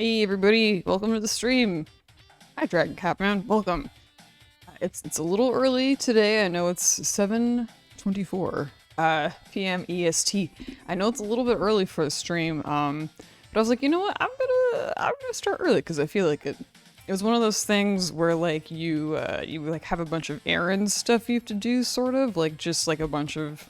Hey everybody, welcome to the stream. Hi Dragon Catman, welcome. It's a little early today. I know it's 7:24 p.m. EST. I know it's a little bit early for the stream. But I was like, you know what? I'm gonna start early because I feel like it was one of those things where like you like have a bunch of errands stuff you have to do, sort of like just like a bunch of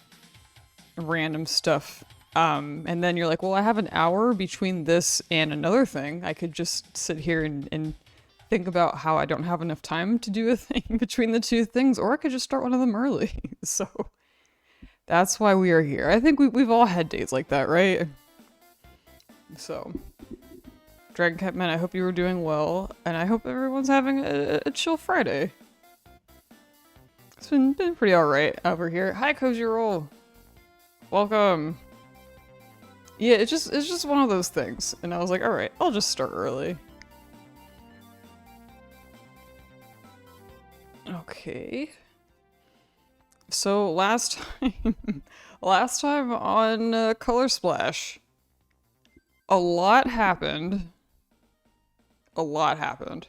random stuff. And then you're like, well, I have an hour between this and another thing. I could just sit here and think about how I don't have enough time to do a thing between the two things, or I could just start one of them early. So that's why we are here. I think we've all had days like that, right? So, Dragon Catman, I hope you were doing well, and I hope everyone's having a chill Friday. It's been pretty alright over here. Hi, Cozy Roll. Welcome. Yeah, it's just one of those things. And I was like, alright, I'll just start early. Okay. So last time on Color Splash, a lot happened. A lot happened.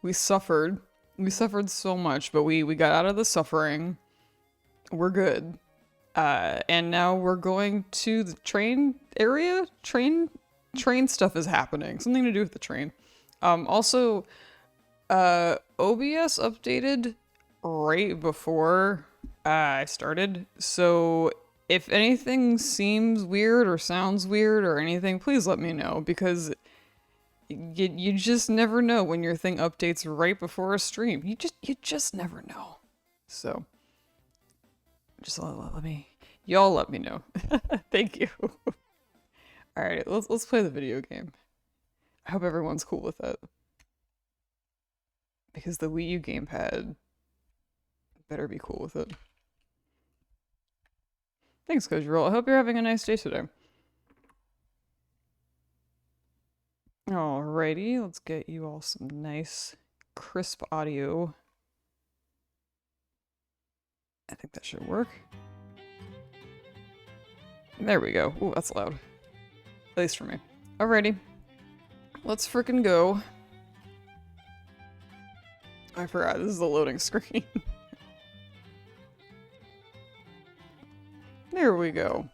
We suffered. We suffered so much, but we got out of the suffering. We're good. And now we're going to the train area? Train stuff is happening. Something to do with the train. Also, OBS updated right before I started. So if anything seems weird or sounds weird or anything, please let me know, because you just never know when your thing updates right before a stream. You just never know. So just let me, y'all let me know. Thank you. All right, let's play the video game. I hope everyone's cool with it, because the Wii U gamepad better be cool with it. Thanks, Coach Roll. I hope you're having a nice day today. Alrighty, let's get you all some nice, crisp audio. I think that should work. There we go. Ooh, that's loud. At least for me. Alrighty. Let's frickin' go. I forgot, this is the loading screen. There we go.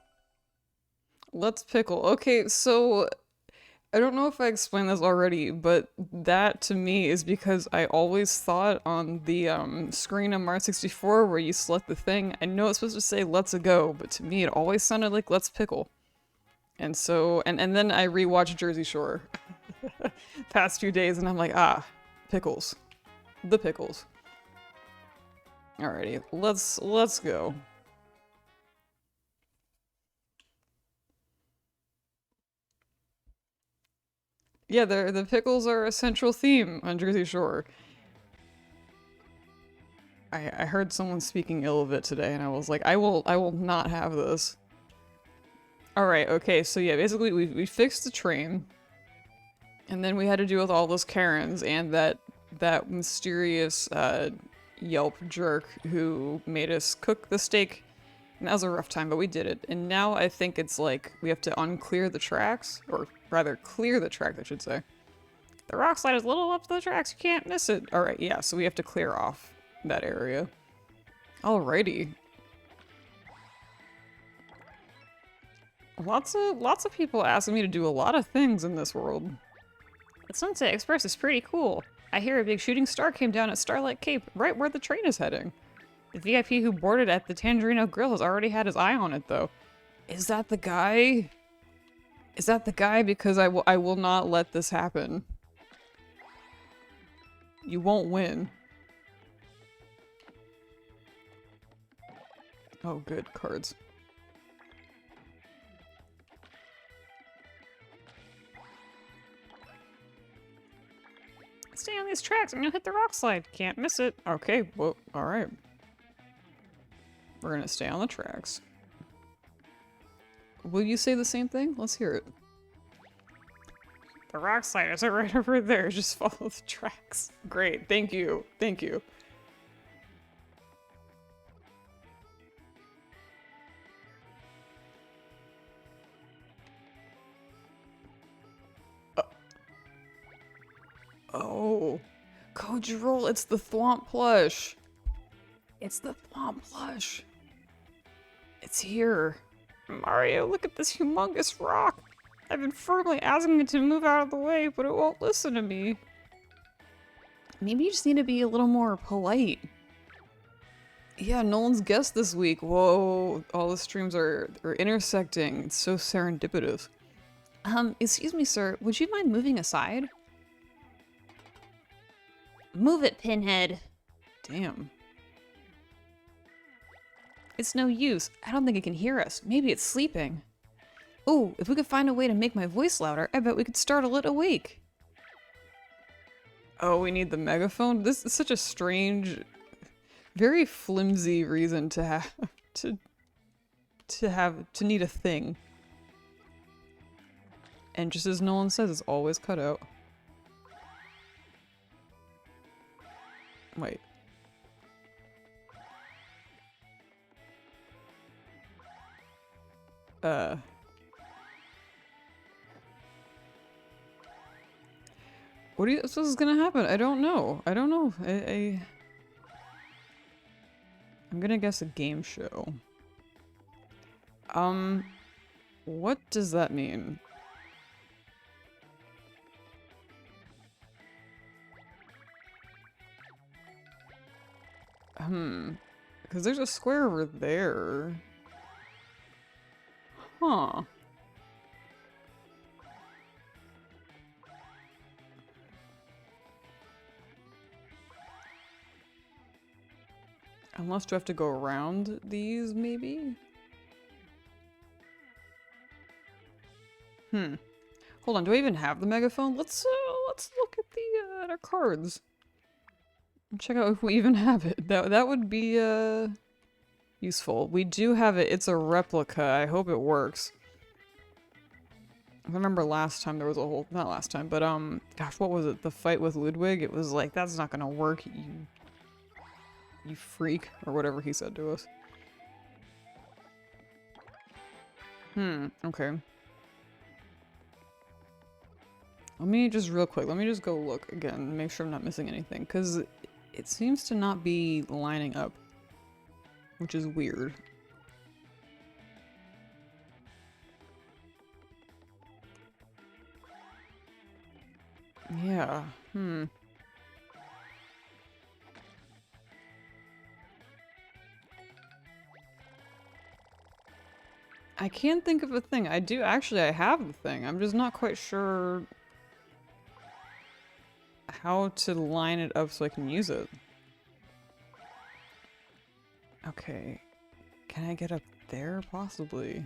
Let's pickle. Okay, so I don't know if I explained this already, but that to me is because I always thought on the screen on Mario 64 where you select the thing, I know it's supposed to say let's go, but to me it always sounded like let's pickle. And so, and then I rewatched Jersey Shore past few days and I'm like, ah, pickles. The pickles. Alrighty, let's go. Yeah, the pickles are a central theme on Jersey Shore. I heard someone speaking ill of it today, and I was like, I will not have this. Alright, okay, so yeah, basically we fixed the train, and then we had to deal with all those Karens and that mysterious Yelp jerk who made us cook the steak. And that was a rough time, but we did it. And now I think it's like we have to unclear the tracks, or rather clear the track, I should say. The rock slide is a little up the tracks, you can't miss it. Alright, yeah, so we have to clear off that area. Alrighty. Lots of people asking me to do a lot of things in this world. The Sunset Express is pretty cool. I hear a big shooting star came down at Starlight Cape, right where the train is heading. The VIP who boarded at the Tangerino Grill has already had his eye on it, though. Is that the guy? Is that the guy? Because I will not let this happen. You won't win. Oh, good. Cards. Stay on these tracks. I'm gonna hit the rock slide. Can't miss it. Okay, well, alright. We're gonna stay on the tracks. Will you say the same thing? Let's hear it. The rock slide is right over there. Just follow the tracks. Great. Thank you. Thank you. Oh, Coach Roll, it's the Thwomp plush. It's the Thwomp plush. It's here. Mario, look at this humongous rock. I've been firmly asking it to move out of the way, but it won't listen to me. Maybe you just need to be a little more polite. Yeah, Nolan's guest this week. Whoa, all the streams are intersecting. It's so serendipitous. Excuse me, sir. Would you mind moving aside? Move it, Pinhead. Damn. It's no use. I don't think it can hear us. Maybe it's sleeping. Oh, if we could find a way to make my voice louder, I bet we could startle it awake. Oh, we need the megaphone? This is such a strange, very flimsy reason to have to need a thing. And just as Nolan says, it's always cut out. Wait. What do you suppose is gonna happen? I don't know. I don't know. I'm gonna guess a game show. What does that mean? Because there's a square over there. Huh. Unless do I have to go around these, maybe? Hold on, do I even have the megaphone? Let's look at the at our cards. Check out if we even have it. That would be useful. We do have it. It's a replica. I hope it works. I remember last time there was a whole, not last time, but gosh, what was it? The fight with Ludwig? It was like, that's not gonna work, you freak, or whatever he said to us. Okay. Let me just real quick, let me just go look again, make sure I'm not missing anything, because it seems to not be lining up, which is weird. Yeah, I can't think of a thing. I have the thing. I'm just not quite sure how to line it up so I can use it. Okay. Can I get up there, possibly?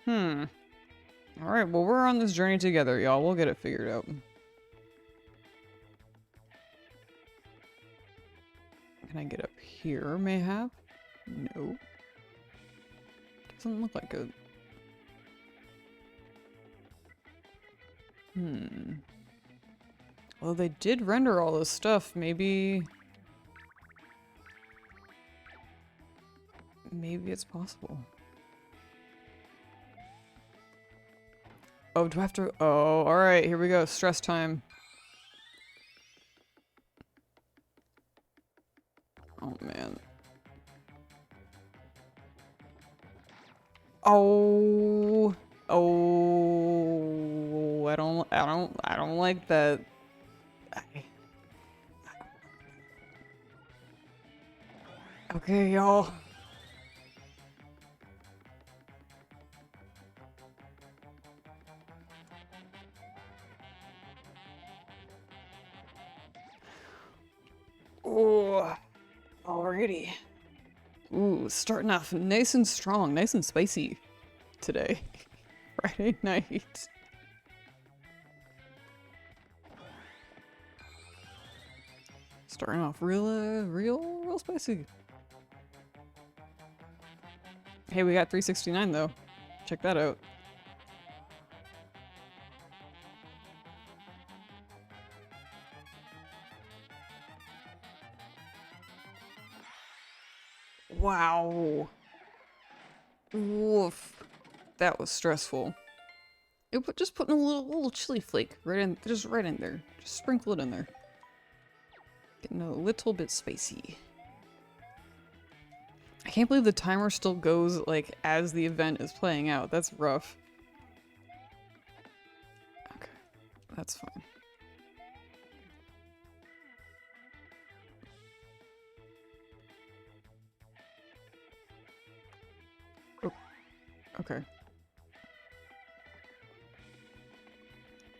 Alright, well we're on this journey together, y'all. We'll get it figured out. Can I get up here, mayhap? No. Doesn't look like it. Well, they did render all this stuff. Maybe it's possible. Oh, do I have to? Oh, alright, here we go. Stress time. Oh, man. Oh. Oh. I don't like that. Okay, y'all. Oh, alrighty. Ooh, starting off nice and strong, nice and spicy today. Friday night. Starting off real spicy. Hey, we got 369 though. Check that out. Wow. Woof. That was stressful. Just putting a little chili flake right in, just right in there. Just sprinkle it in there. Getting a little bit spicy. I can't believe the timer still goes, like, as the event is playing out. That's rough. Okay, that's fine. Oh, okay.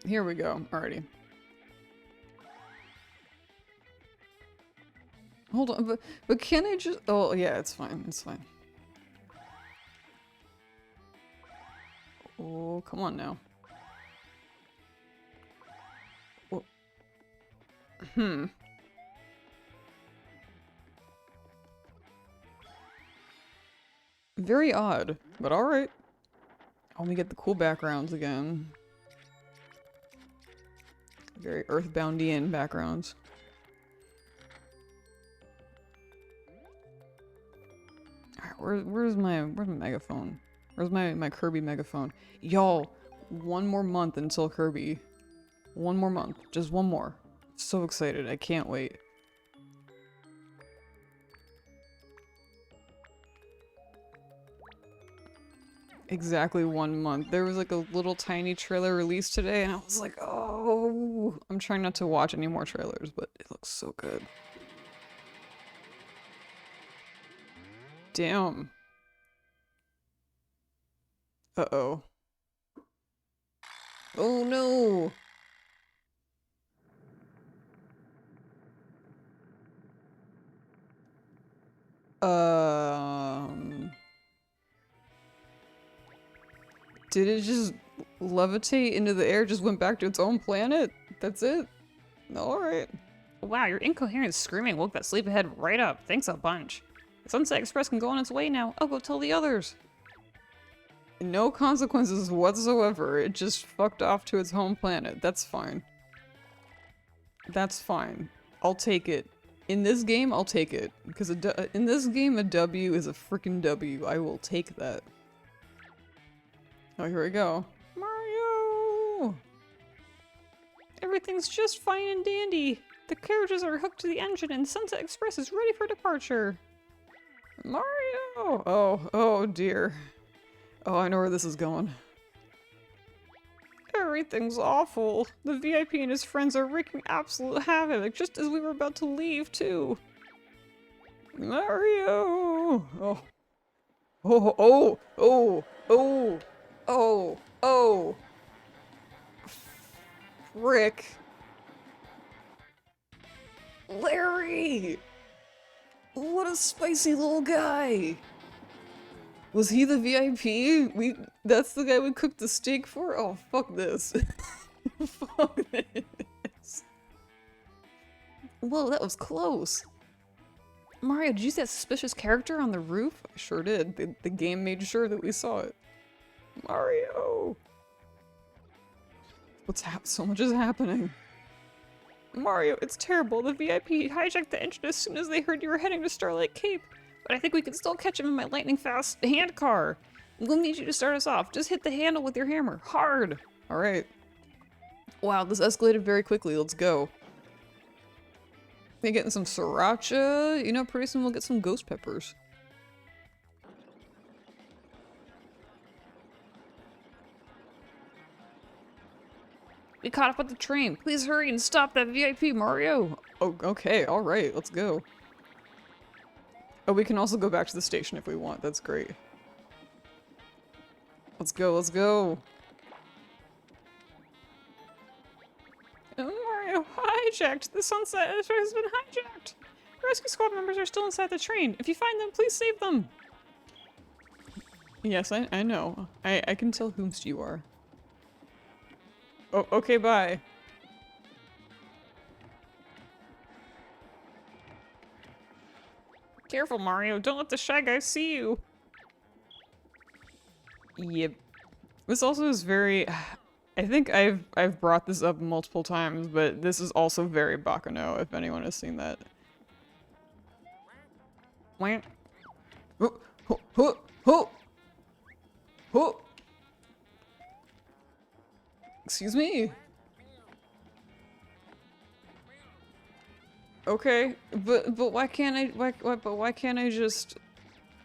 Here we go, alrighty. Hold on, but can I just— oh yeah, it's fine, it's fine. Oh, come on now. Whoa. Very odd, but alright. Oh, we get the cool backgrounds again. Very Earthboundian backgrounds. Alright, where's my megaphone? Where's my Kirby megaphone? Y'all, one more month until Kirby. One more month. Just one more. So excited. I can't wait. Exactly 1 month. There was like a little tiny trailer released today and I was like, oh, I'm trying not to watch any more trailers, but it looks so good. Damn. Uh-oh. Oh no! Did it just levitate into the air, just went back to its own planet? That's it? Alright. Wow, your incoherent screaming woke that sleepyhead right up. Thanks a bunch. The Sunset Express can go on its way now. I'll go tell the others. No consequences whatsoever. It just fucked off to its home planet. That's fine. That's fine. I'll take it. In this game, I'll take it. Because in this game, a W is a freaking W. I will take that. Oh, here we go. Mario! Everything's just fine and dandy. The carriages are hooked to the engine and Sunset Express is ready for departure. Mario! Oh dear. Oh, I know where this is going. Everything's awful. The VIP and his friends are wreaking absolute havoc just as we were about to leave, too. Mario! Oh. Oh, oh, oh, oh, oh, oh. Frick. Larry! What a spicy little guy! Was he the VIP? That's the guy we cooked the steak for? Oh, fuck this. Fuck this. Whoa, that was close. Mario, did you see that suspicious character on the roof? I sure did. The game made sure that we saw it. Mario! So much is happening. Mario, it's terrible. The VIP hijacked the engine as soon as they heard you were heading to Starlight Cape. But I think we can still catch him in my lightning-fast hand car. We'll need you to start us off. Just hit the handle with your hammer. Hard! Alright. Wow, this escalated very quickly. Let's go. We're getting some sriracha. You know, pretty soon we'll get some ghost peppers. We caught up with the train. Please hurry and stop that VIP, Mario. Oh, okay. Alright, let's go. Oh, we can also go back to the station if we want. That's great. Let's go, let's go. Mario, hijacked! The Sunset has been hijacked! Rescue squad members are still inside the train. If you find them, please save them! Yes, I know. I can tell whomst you are. Oh, okay, bye. Careful, Mario. Don't let the Shy Guys see you. Yep. This also is very... I think I've brought this up multiple times, but this is also very Baccano, if anyone has seen that. Wah. Oh, oh, oh, oh, oh. Excuse me. Okay, but why can't I but why can't I just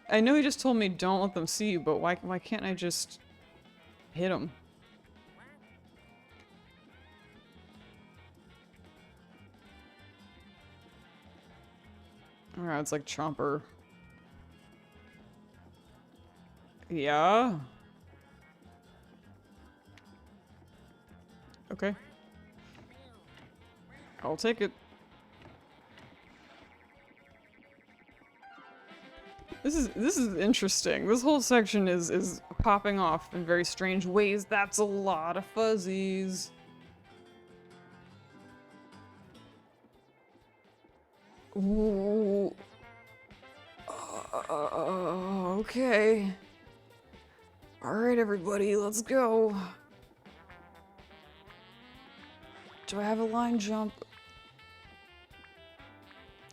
I know he just told me don't let them see you, but why can't I just hit him? Alright, it's like Chomper. Yeah. Okay. I'll take it. This is interesting. This whole section is popping off in very strange ways. That's a lot of fuzzies. Ooh. Okay. Alright, everybody, let's go. Do I have a line jump?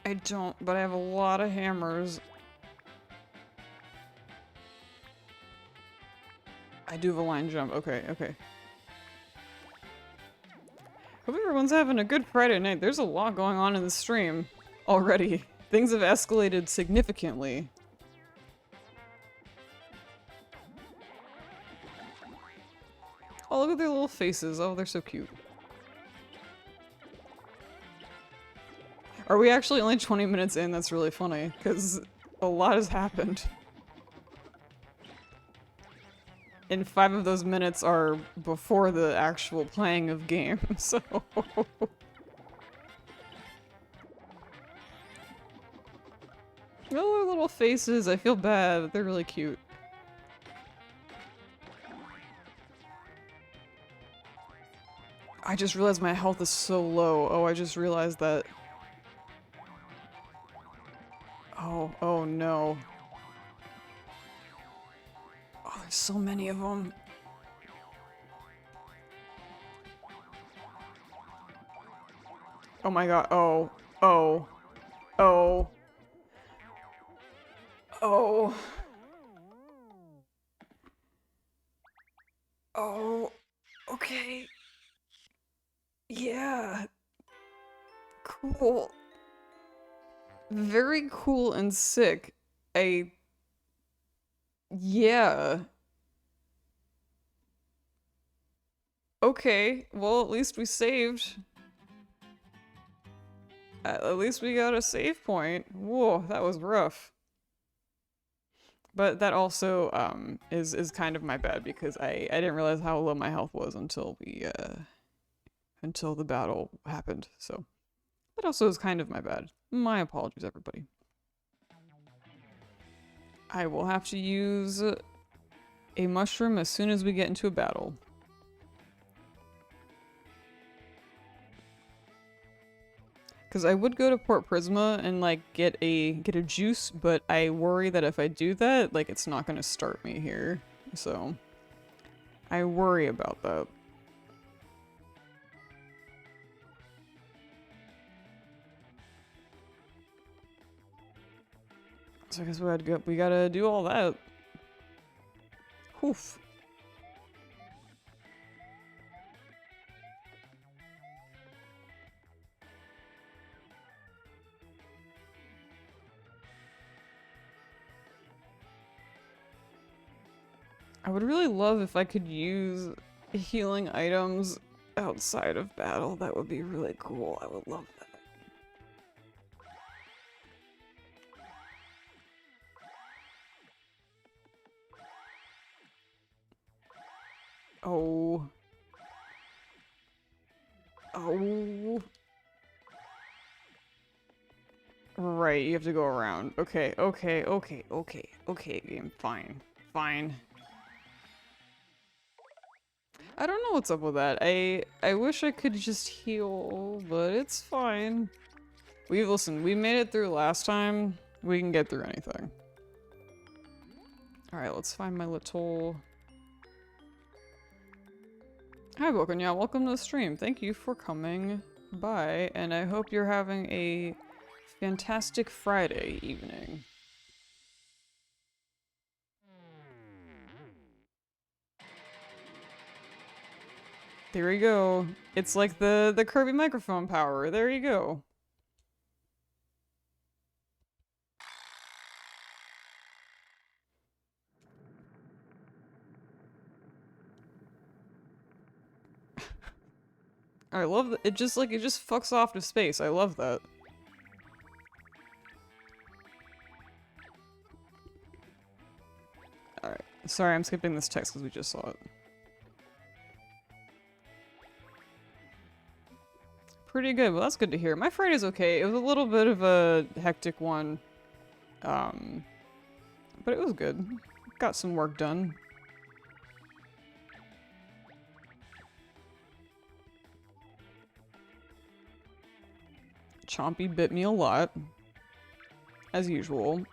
I don't, but I have a lot of hammers. I do have a line jump. Okay, okay. Hope everyone's having a good Friday night. There's a lot going on in the stream already. Things have escalated significantly. Oh, look at their little faces. Oh, they're so cute. Are we actually only 20 minutes in? That's really funny, because a lot has happened. And 5 of those minutes are before the actual playing of game, so... Oh, their little faces, I feel bad, they're really cute. I just realized my health is so low. Oh, I just realized that. Oh no. Oh, there's so many of them. Oh my god, oh. Oh. Oh. Oh. Oh. Okay. Yeah. Cool. Very cool and sick. Yeah. Okay, well, at least we saved. At least we got a save point. Whoa, that was rough. But that also is kind of my bad because I didn't realize how low my health was until we until the battle happened. So that also is kind of my bad. My apologies, everybody. I will have to use a mushroom as soon as we get into a battle. Because I would go to Port Prisma and like get a juice, but I worry that if I do that, like it's not gonna start me here. So I worry about that. So I guess we gotta do all that. Oof. I would really love if I could use healing items outside of battle. That would be really cool. I would love that. Oh. Oh. Right, you have to go around. Okay, game. Fine. Fine. I don't know what's up with that. I wish I could just heal, but it's fine. Listen, we made it through last time. We can get through anything. Alright, let's find my little... Hi, Bokunya. Welcome to the stream. Thank you for coming by, and I hope you're having a fantastic Friday evening. There you go. It's like the Kirby microphone power. There you go. I love that. It just fucks off to space. I love that. Alright. Sorry, I'm skipping this text because we just saw it. Pretty good. Well, that's good to hear. My Friday's okay. It was a little bit of a hectic one. But it was good. Got some work done. Chompy bit me a lot. As usual.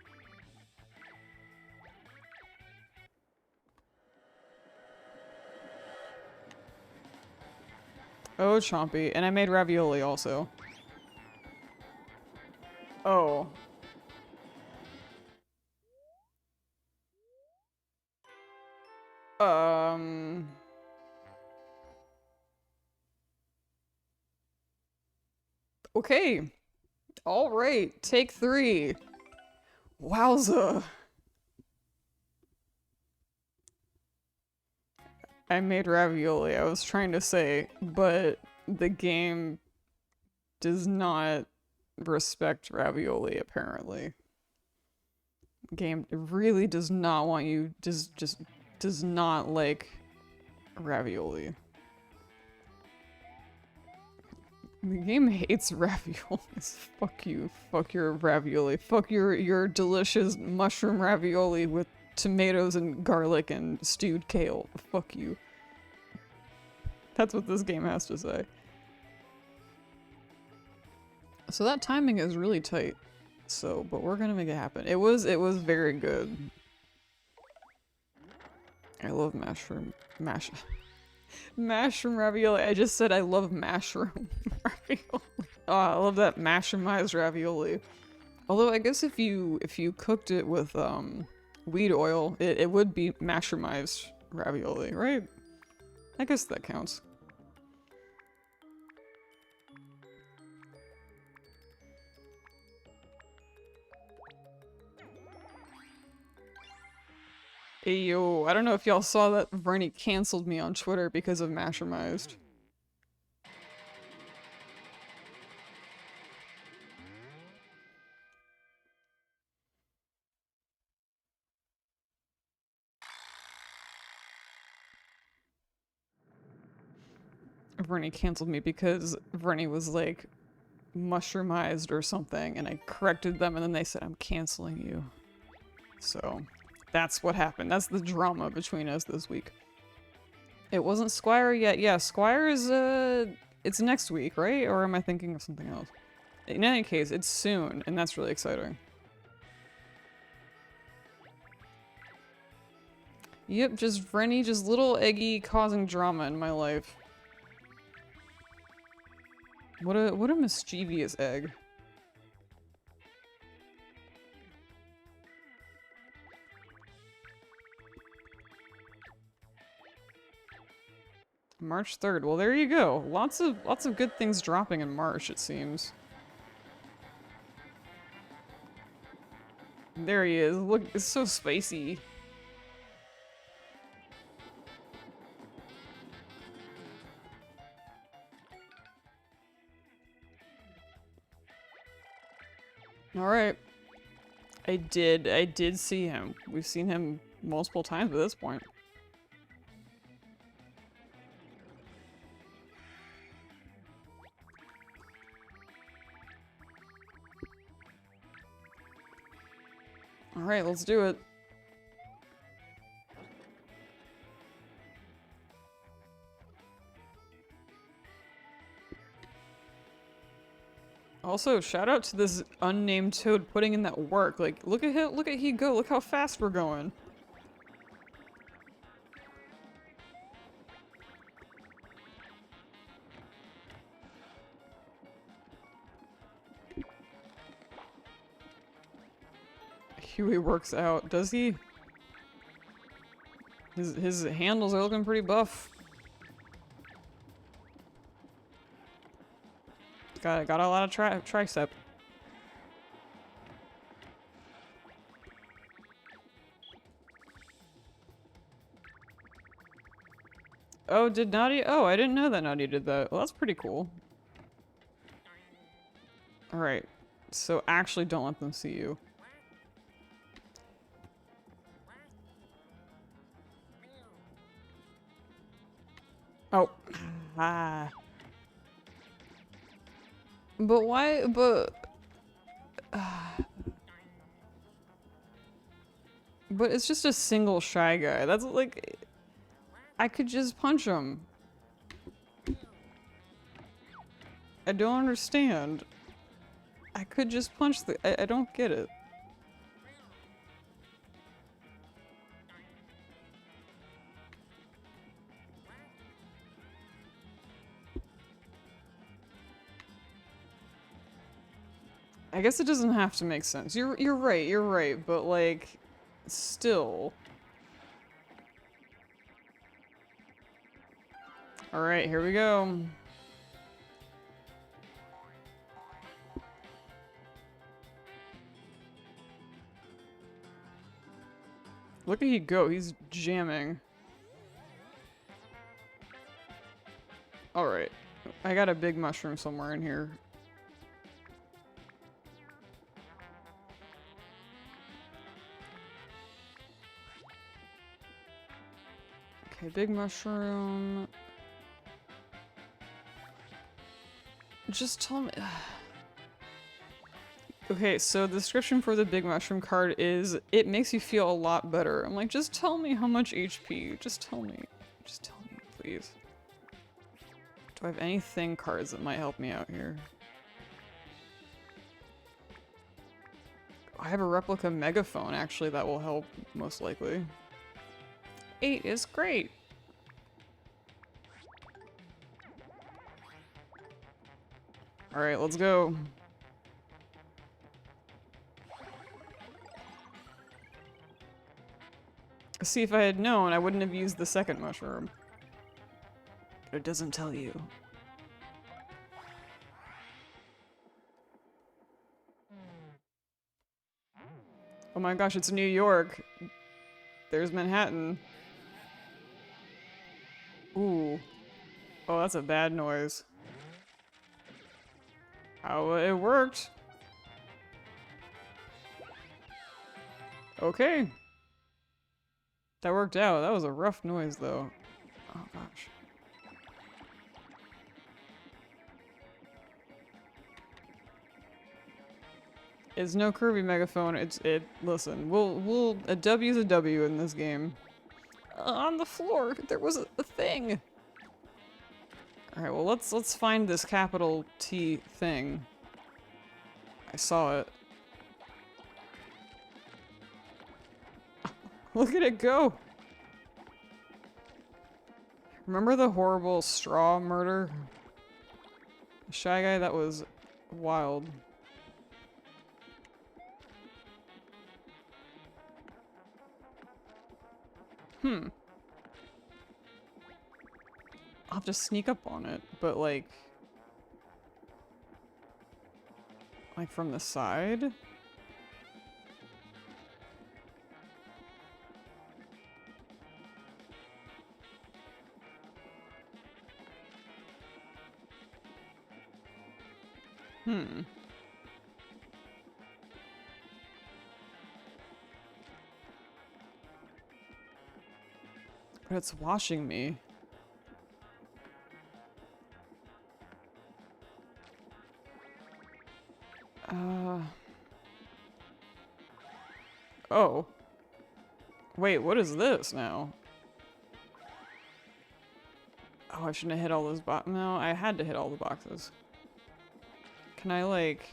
Oh, Chompy. And I made ravioli also. Oh. Okay. Alright. Take 3. Wowza. I made ravioli, I was trying to say, but the game does not respect ravioli, apparently. Game really does not want you, just does not like ravioli. The game hates raviolis. Fuck you. Fuck your ravioli. Fuck your delicious mushroom ravioli with tomatoes and garlic and stewed kale. Fuck you. That's what this game has to say. So that timing is really tight. So, but we're gonna make it happen. It was very good. I love mushroom ravioli. I just said I love mushroom ravioli. Oh, I love that mushroomized ravioli. Although I guess if you cooked it with weed oil, it would be mushroomized ravioli, right? I guess that counts. Hey yo, I don't know if y'all saw that Vernie canceled me on Twitter because of mushroomized. Vernie canceled me because Vernie was like mushroomized or something, and I corrected them, and then they said, I'm canceling you. So, that's what happened. That's the drama between us this week. It wasn't Squire yet. Yeah, Squire is, it's next week, right? Or am I thinking of something else? In any case, it's soon, and that's really exciting. Yep, just Vrenny, just little Eggy causing drama in my life. What a mischievous egg. March 3rd. Well, there you go. Lots of good things dropping in March, it seems. There he is. Look, it's so spicy. Alright. I did see him. We've seen him multiple times at this point. Alright, let's do it. Also, shout out to this unnamed toad putting in that work. Like, look at him, look at he go, look how fast we're going. Huey works out, does he? His handles are looking pretty buff. Got a lot of tricep. Oh, did Nadia? Oh, I didn't know that Nadia did that. Well, that's pretty cool. Alright. So actually don't let them see you. Oh. Ah. But why? But it's just a single Shy Guy. That's like... I could just punch him. I don't understand. I could just punch the... I don't get it. I guess it doesn't have to make sense. You're right, but like... Still... Alright, here we go. Look at he go, he's jamming. Alright. I got a big mushroom somewhere in here. Okay, big mushroom. Just tell me... Okay, so the description for the big mushroom card is, it makes you feel a lot better. I'm like, just tell me how much HP. Just tell me. Just tell me, please. Do I have any thing cards that might help me out here? I have a replica megaphone, actually, that will help, most likely. 8 is great. Alright, let's go. See, if I had known, I wouldn't have used the second mushroom. But it doesn't tell you. Oh my gosh, it's New York. There's Manhattan. Ooh. Oh, that's a bad noise. Oh, it worked. Okay. That worked out. That was a rough noise, though. Oh, gosh. It's no Kirby megaphone. Listen, a W's a W in this game. On the floor, there was a thing. Alright, well, let's find this capital T thing. I saw it. Look at it go! Remember the horrible straw murder? Shy Guy, that was wild. I'll have to sneak up on it, but like from the side? But it's washing me. Oh. Wait, what is this now? Oh, I shouldn't have hit all those No, I had to hit all the boxes. Can I, like...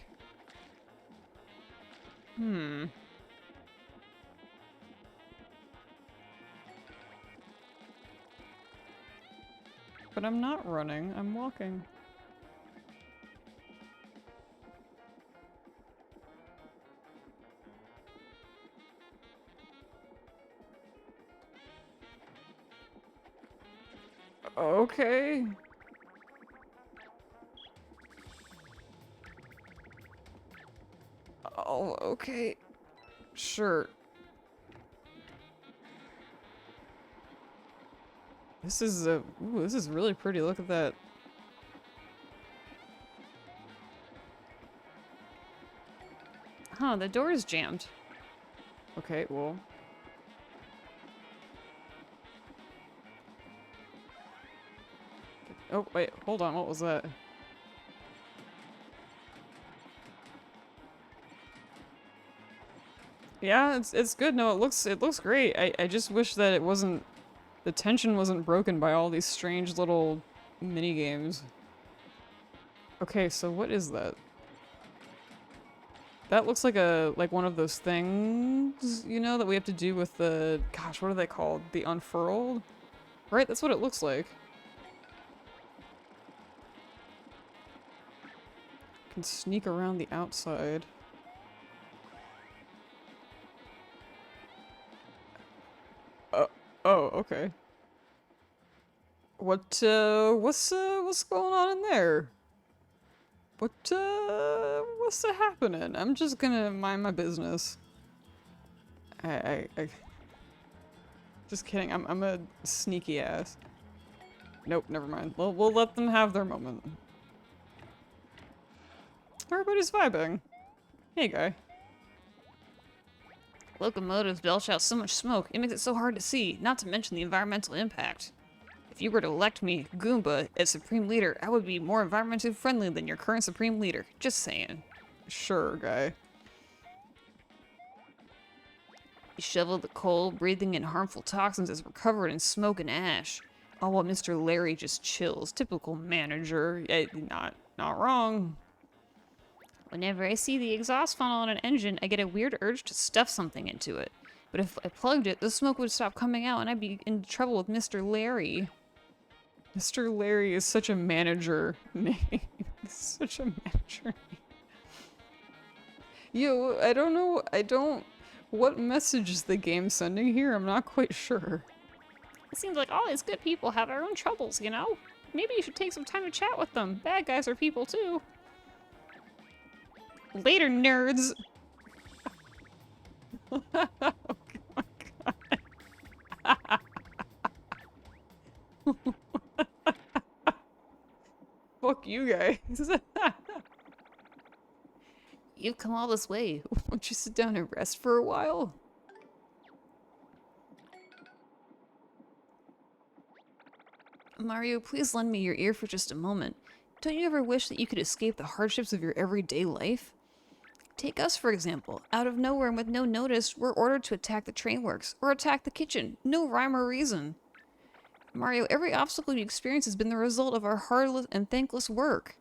But I'm not running, I'm walking. Okay. Okay. Sure. This is a... Ooh, this is really pretty. Look at that. Huh, the door is jammed. Okay, well... Oh, wait, hold on, what was that? Yeah, it's good. No, it looks great. I just wish that it wasn't, the tension wasn't broken by all these strange little mini games. Okay, so what is that? That looks like one of those things, you know, that we have to do with the, gosh, what are they called? The unfurled? Right, that's what it looks like. Can sneak around the outside. Oh, okay. What's going on in there? What's happening? I'm just gonna mind my business. I just kidding. I'm a sneaky ass. Nope, never mind. We'll let them have their moment. Everybody's vibing. Hey, guy. Locomotives belch out so much smoke, it makes it so hard to see, not to mention the environmental impact. If you were to elect me, Goomba, as Supreme Leader, I would be more environmentally friendly than your current Supreme Leader. Just saying. Sure, guy. You shovel the coal, breathing in harmful toxins as we're covered in smoke and ash. All while Mr. Larry just chills. Typical manager. Not wrong. Whenever I see the exhaust funnel on an engine, I get a weird urge to stuff something into it. But if I plugged it, the smoke would stop coming out and I'd be in trouble with Mr. Larry. Mr. Larry is such a manager name. Such a manager name. Yo, I don't... What message is the game sending here? I'm not quite sure. It seems like all these good people have their own troubles, you know? Maybe you should take some time to chat with them. Bad guys are people too. Later, nerds! Oh my god. Fuck you guys. You've come all this way. Won't you sit down and rest for a while? Mario, please lend me your ear for just a moment. Don't you ever wish that you could escape the hardships of your everyday life? Take us, for example. Out of nowhere and with no notice, we're ordered to attack the train works, or attack the kitchen. No rhyme or reason. Mario, every obstacle you experience has been the result of our hard and thankless work.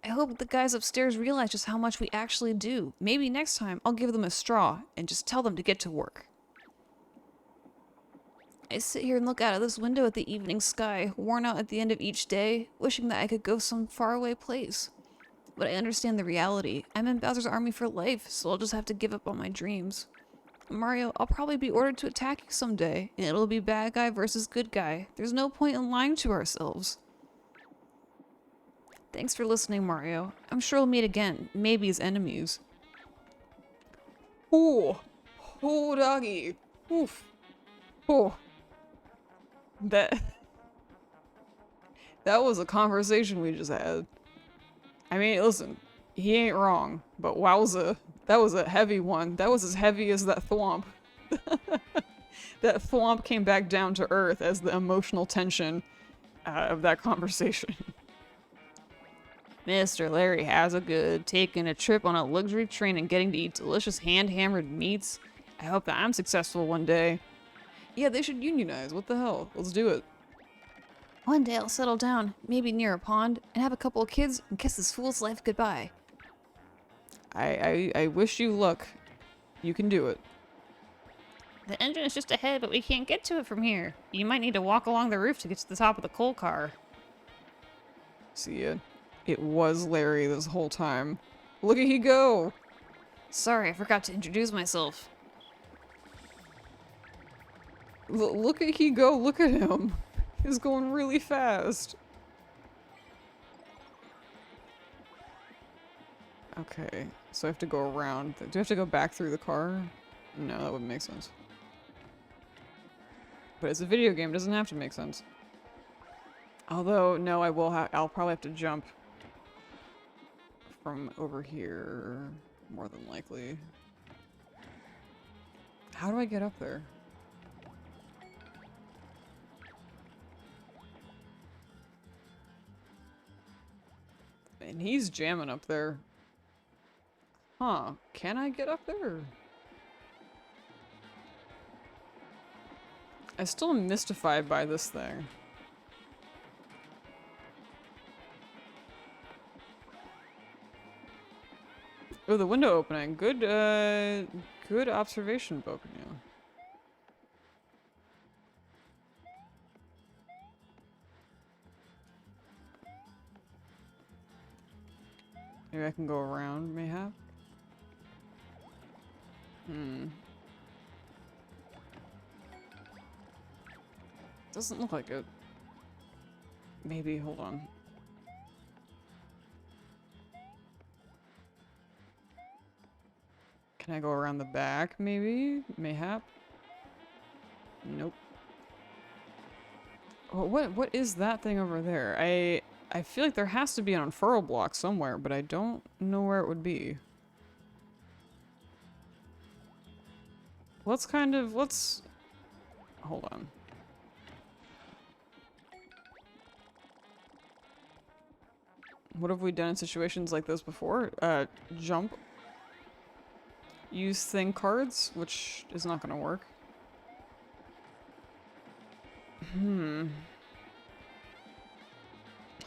I hope the guys upstairs realize just how much we actually do. Maybe next time I'll give them a straw and just tell them to get to work. I sit here and look out of this window at the evening sky, worn out at the end of each day, wishing that I could go some faraway place. But I understand the reality. I'm in Bowser's army for life, so I'll just have to give up on my dreams. Mario, I'll probably be ordered to attack you someday, and it'll be bad guy versus good guy. There's no point in lying to ourselves. Thanks for listening, Mario. I'm sure we'll meet again, maybe as enemies. Ooh. Oh, doggy. Oof. Oh. That was a conversation we just had. I mean, listen, he ain't wrong, but wowza, that was a heavy one. That was as heavy as that thwomp. That thwomp came back down to earth as the emotional tension of that conversation. Mr. Larry has a good, taking a trip on a luxury train and getting to eat delicious hand-hammered meats. I hope that I'm successful one day. Yeah, they should unionize. What the hell? Let's do it. One day I'll settle down, maybe near a pond, and have a couple of kids and kiss this fool's life goodbye. I wish you luck. You can do it. The engine is just ahead, but we can't get to it from here. You might need to walk along the roof to get to the top of the coal car. See ya. It was Larry this whole time. Look at he go! Sorry, I forgot to introduce myself. Look at he go, look at him. He's going really fast. Okay, so I have to go around. Do I have to go back through the car? No, that wouldn't make sense. But it's a video game, it doesn't have to make sense. Although, no, I'll probably have to jump from over here, more than likely. How do I get up there? And he's jamming up there. Huh, can I get up there? I'm still mystified by this thing. Oh, the window opening. Good, good observation, Bokanyo. Maybe I can go around, mayhap? Doesn't look like it. Maybe, hold on. Can I go around the back, maybe? Mayhap? Nope. Oh, what is that thing over there? I feel like there has to be an unfurl block somewhere, but I don't know where it would be. Let's hold on. What have we done in situations like this before? Jump. Use thing cards, which is not gonna work.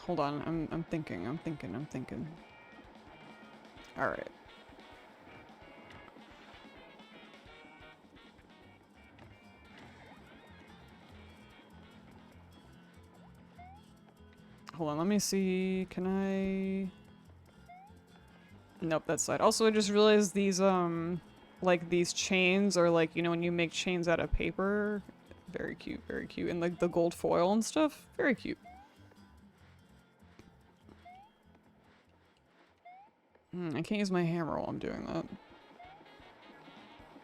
Hold on, I'm thinking. Alright. Hold on, let me see. Can I... Nope, that side. Also, I just realized these, like, these chains are like, you know, when you make chains out of paper. Very cute, very cute. And, like, the gold foil and stuff. Very cute. I can't use my hammer while I'm doing that.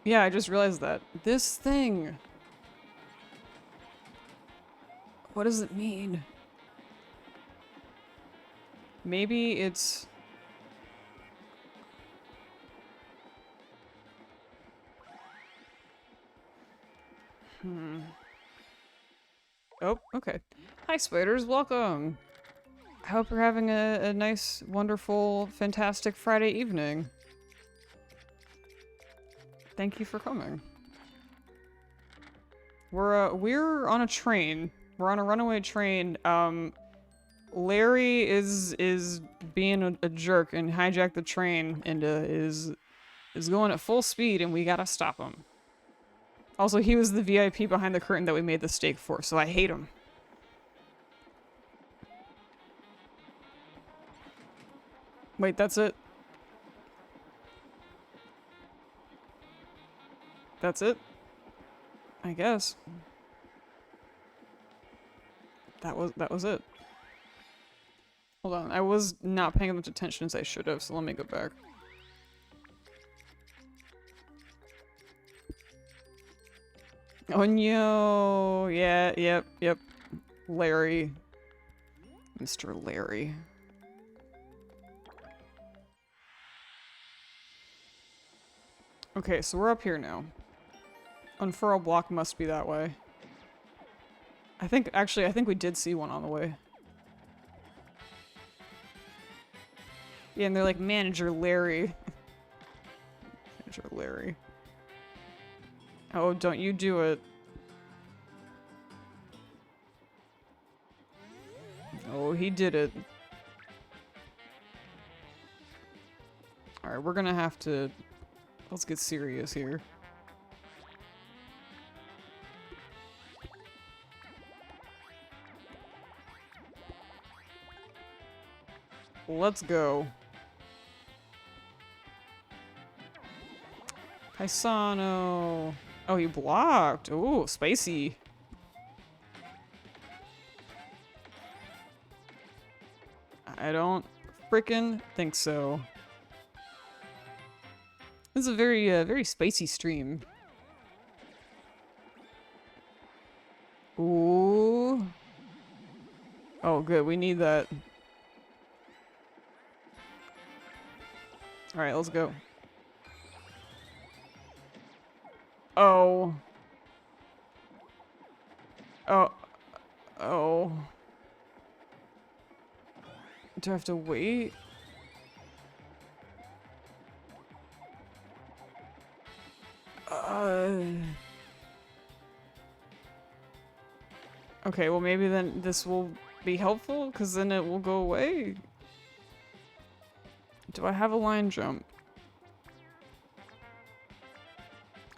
Yeah, I just realized that. This thing! What does it mean? Maybe it's... Oh, okay. Hi, spiders. Welcome. I hope you're having a nice, wonderful, fantastic Friday evening. Thank you for coming. We're on a train. We're on a runaway train. Larry is being a jerk and hijacked the train and is going at full speed, and we gotta stop him. Also, he was the VIP behind the curtain that we made the stake for, so I hate him. Wait, that's it? That's it? I guess. That was it. Hold on, I was not paying much attention as I should have, so let me go back. Oh no! Yeah, yep. Larry. Mr. Larry. Okay, so we're up here now. Unfurl block must be that way. I think we did see one on the way. Yeah, and they're like, Manager Larry. Manager Larry. Oh, don't you do it. Oh, he did it. Alright, we're gonna have to... Let's get serious here. Let's go. Paisano. Oh, he blocked. Ooh, spicy. I don't frickin' think so. This is a very spicy stream. Ooh. Oh, good. We need that. All right, let's go. Oh. Oh. Oh. Do I have to wait? Okay, well maybe then this will be helpful, because then it will go away. Do I have a line jump?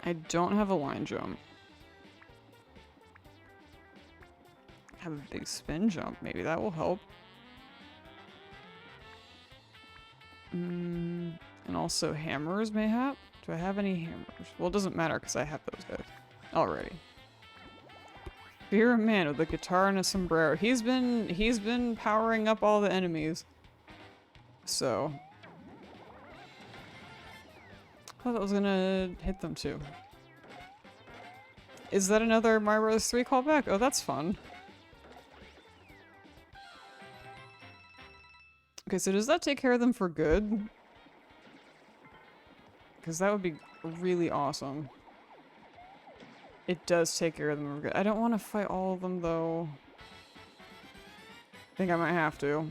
I don't have a line jump. I have a big spin jump. Maybe that will help. And also hammers, mayhap? Do I have any hammers? Well, it doesn't matter because I have those guys already. You're a man with a guitar and a sombrero. He's been powering up all the enemies. So I thought I was gonna hit them too. Is that another Mario Bros. 3 callback? Oh, that's fun. Okay, so does that take care of them for good? Because that would be really awesome. It does take care of them for good. I don't want to fight all of them, though. I think I might have to.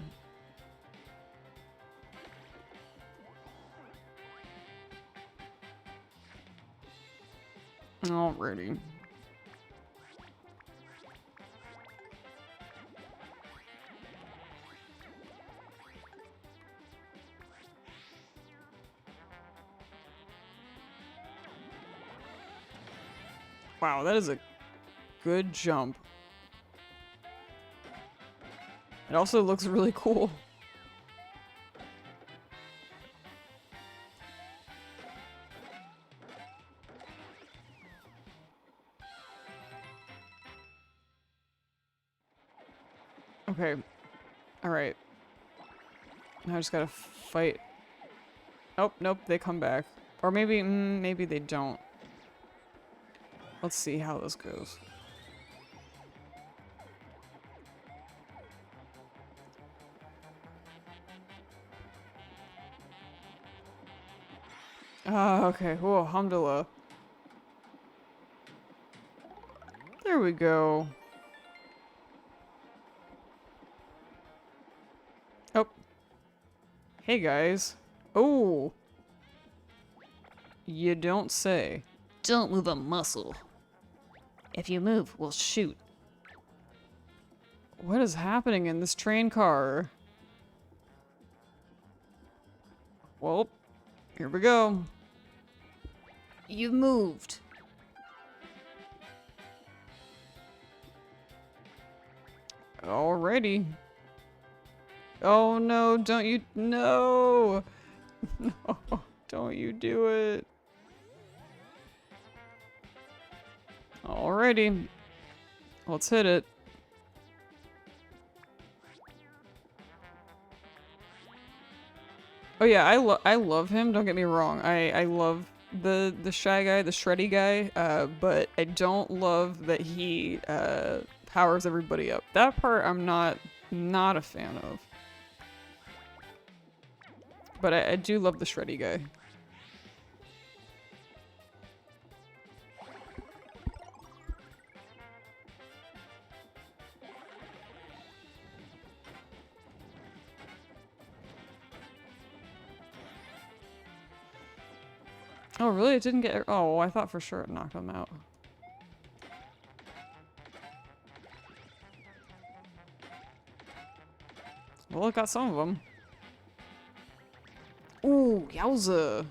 Alrighty. Wow, that is a good jump. It also looks really cool. Okay. Alright. Now I just gotta fight. Oh, nope, they come back. Or maybe, maybe they don't. Let's see how this goes. Ah, okay. Whoa, alhamdulillah. There we go. Oh. Hey, guys. Oh. You don't say. Don't move a muscle. If you move, we'll shoot. What is happening in this train car? Well, here we go. You moved. Alrighty. Oh no, don't you— no! No, don't you do it. Alrighty. Let's hit it. Oh yeah, I love him, don't get me wrong. I love the shy guy, the shreddy guy, but I don't love that he powers everybody up. That part I'm not a fan of. But I do love the shreddy guy. Oh really? It didn't get— oh, I thought for sure it knocked him out. Well, it got some of them. Ooh, yowza.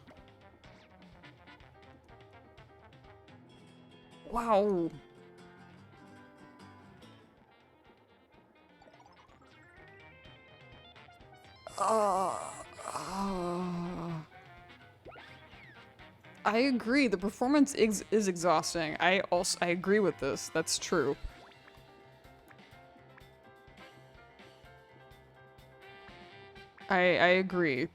Wow. I agree. The performance is exhausting. I agree with this. That's true. I agree.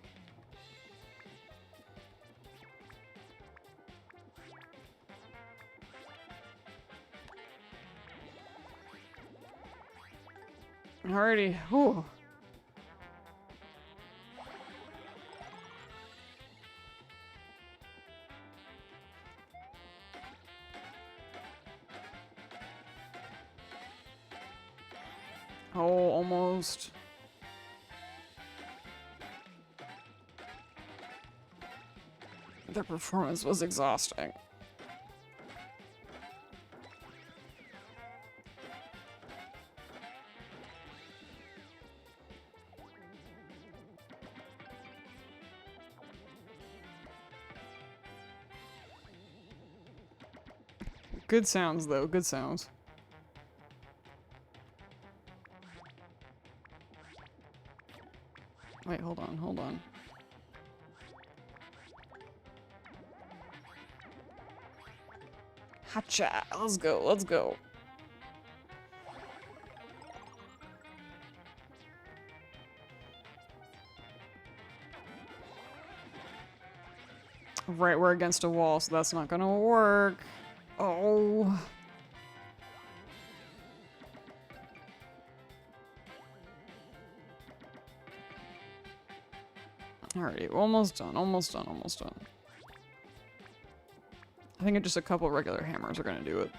Alrighty. Whew. Oh, almost. Their performance was exhausting. Good sounds, though. Good sounds. Wait, hold on, hold on. Hacha! Let's go, let's go. Right, we're against a wall, so that's not gonna work. Oh. Alrighty, almost done, almost done, almost done. I think just a couple regular hammers are gonna do it.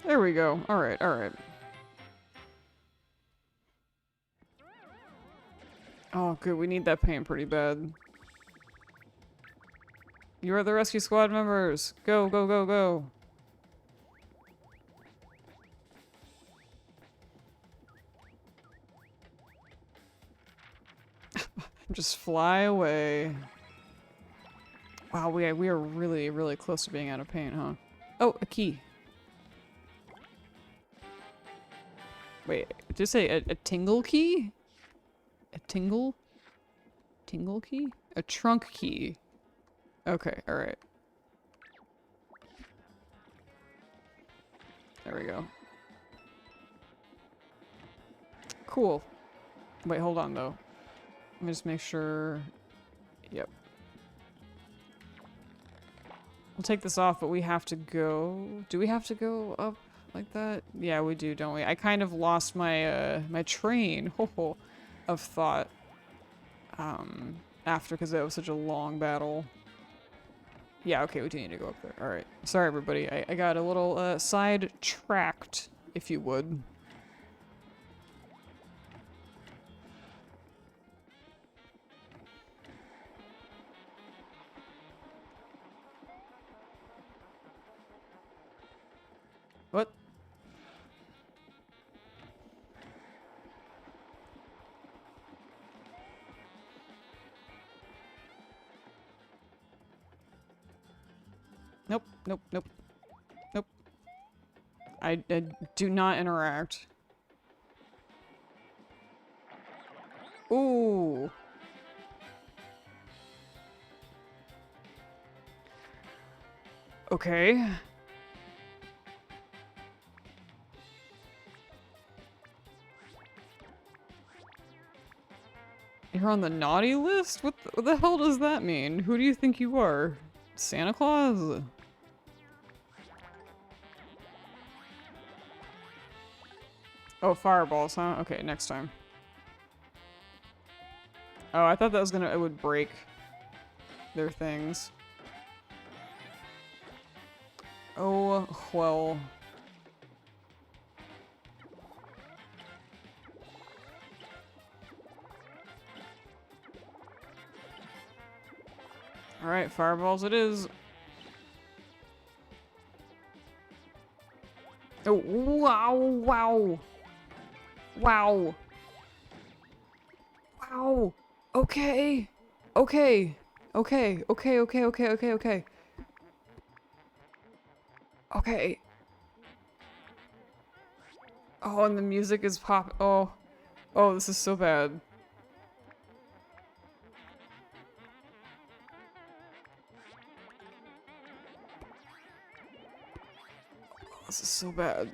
There we go. Alright, alright. Oh, good. We need that paint pretty bad. You are the rescue squad members. Go, go, go, go. Just fly away. Wow, we are really, really close to being out of paint, huh? Oh, a key. Wait, did you say a tingle key? A tingle? Tingle key? A trunk key. Okay, alright. There we go. Cool. Wait, hold on though. Let me just make sure. Yep. We'll take this off, but we have to go. Do we have to go up like that? Yeah, we do, don't we? I kind of lost my my train of thought after, because it was such a long battle. Yeah, okay, we do need to go up there. Alright. Sorry, everybody. I got a little side-tracked, if you would. What? Nope, nope, nope. Nope. I do not interact. Ooh. Okay. You're on the naughty list? What the hell does that mean? Who do you think you are? Santa Claus? Oh, fireballs, huh? Okay, next time. Oh, I thought that was it would break their things. Oh, well. Alright, fireballs it is. Oh, wow, wow. Wow. Wow. Okay. Okay. Okay. Okay, okay, okay, okay, okay. Okay. Oh, and the music is pop. Oh. Oh, this is so bad. Oh, this is so bad.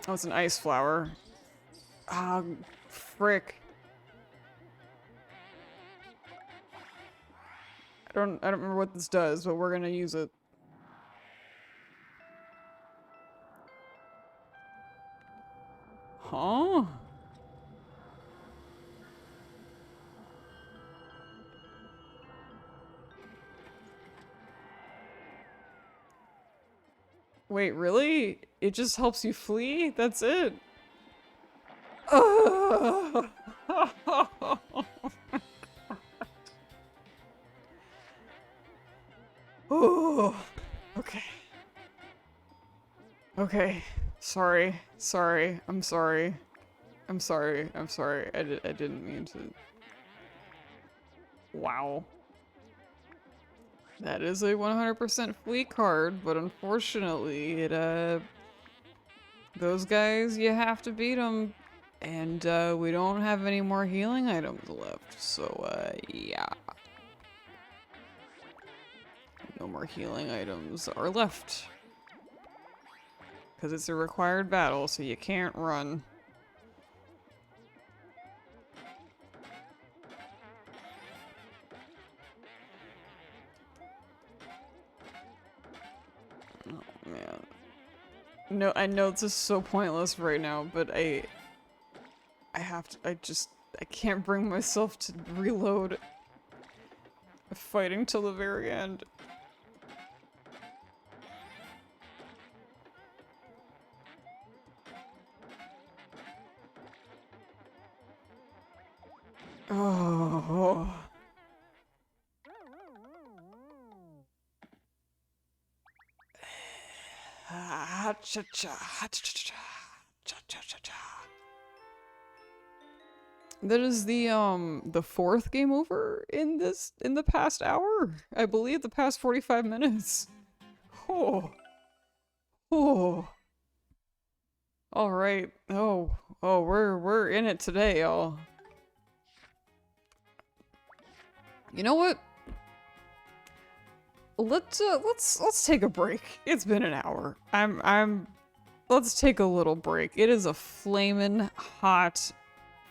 Oh, it's an ice flower. Ah, frick. I don't remember what this does, but we're gonna use it. Huh? Wait, really? It just helps you flee? That's it? Ugh. Oh, okay. Okay. Sorry. Sorry. I'm sorry. I'm sorry. I'm sorry. I didn't mean to. Wow. That is a 100% flee card, but unfortunately, those guys, you have to beat them. And, we don't have any more healing items left, so, yeah. No more healing items are left. Because it's a required battle, so you can't run. Oh, man. No, I know this is so pointless right now, but I have to, I can't bring myself to reload fighting till the very end. Oh. That is the fourth game over in the past hour. I believe the past 45 minutes. Oh. Oh. All right. Oh, we're in it today, y'all. You know what? Let's take a break. It's been an hour. Let's take a little break. It is a flamin' hot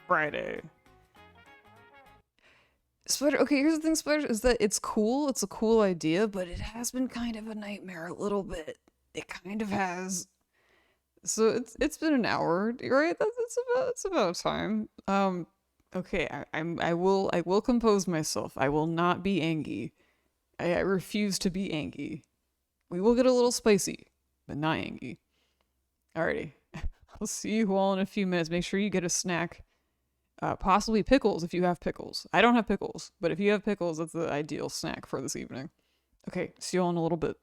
Friday. Spider, okay, here's the thing, Spider, is that it's cool, it's a cool idea, but it has been kind of a nightmare a little bit. It kind of has. So it's been an hour, right? It's about time. Okay, I will compose myself. I will not be angry. I refuse to be angry. We will get a little spicy, but not angry. Alrighty. I'll see you all in a few minutes. Make sure you get a snack. Possibly pickles if you have pickles. I don't have pickles, but if you have pickles, that's the ideal snack for this evening. Okay, see you all in a little bit.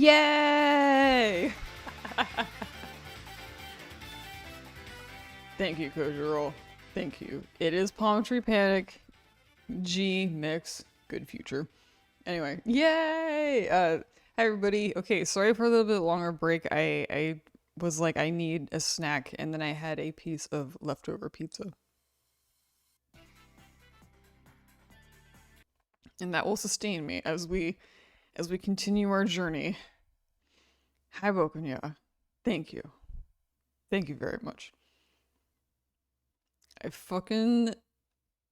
Yay! Thank you, Kojiro. Thank you. It is Palm Tree Panic. G mix. Good future. Anyway, yay! Hi everybody. Okay, sorry for a little bit longer break. I was like, I need a snack, and then I had a piece of leftover pizza. And that will sustain me as we continue our journey. Hi Bokunya. Thank you. Thank you very much.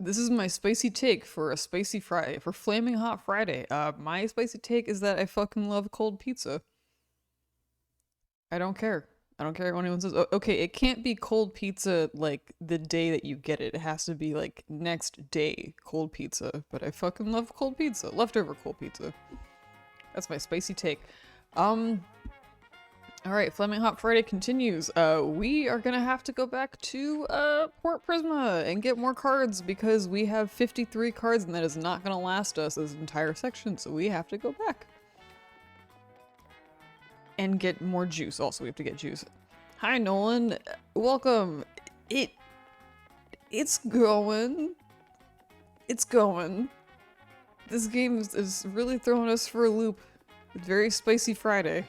This is my spicy take for a spicy Friday, for Flaming Hot Friday. My spicy take is that I fucking love cold pizza. I don't care. I don't care what anyone says. Okay, it can't be cold pizza like the day that you get it. It has to be like next day cold pizza. But I fucking love cold pizza. Leftover cold pizza. That's my spicy take. Alright, Flaming Hot Friday continues. We are gonna have to go back to Port Prisma and get more cards because we have 53 cards and that is not gonna last us this entire section, so we have to go back. And get more juice. Also, we have to get juice. Hi, Nolan. Welcome. It's going. It's going. This game is really throwing us for a loop. It's very spicy Friday.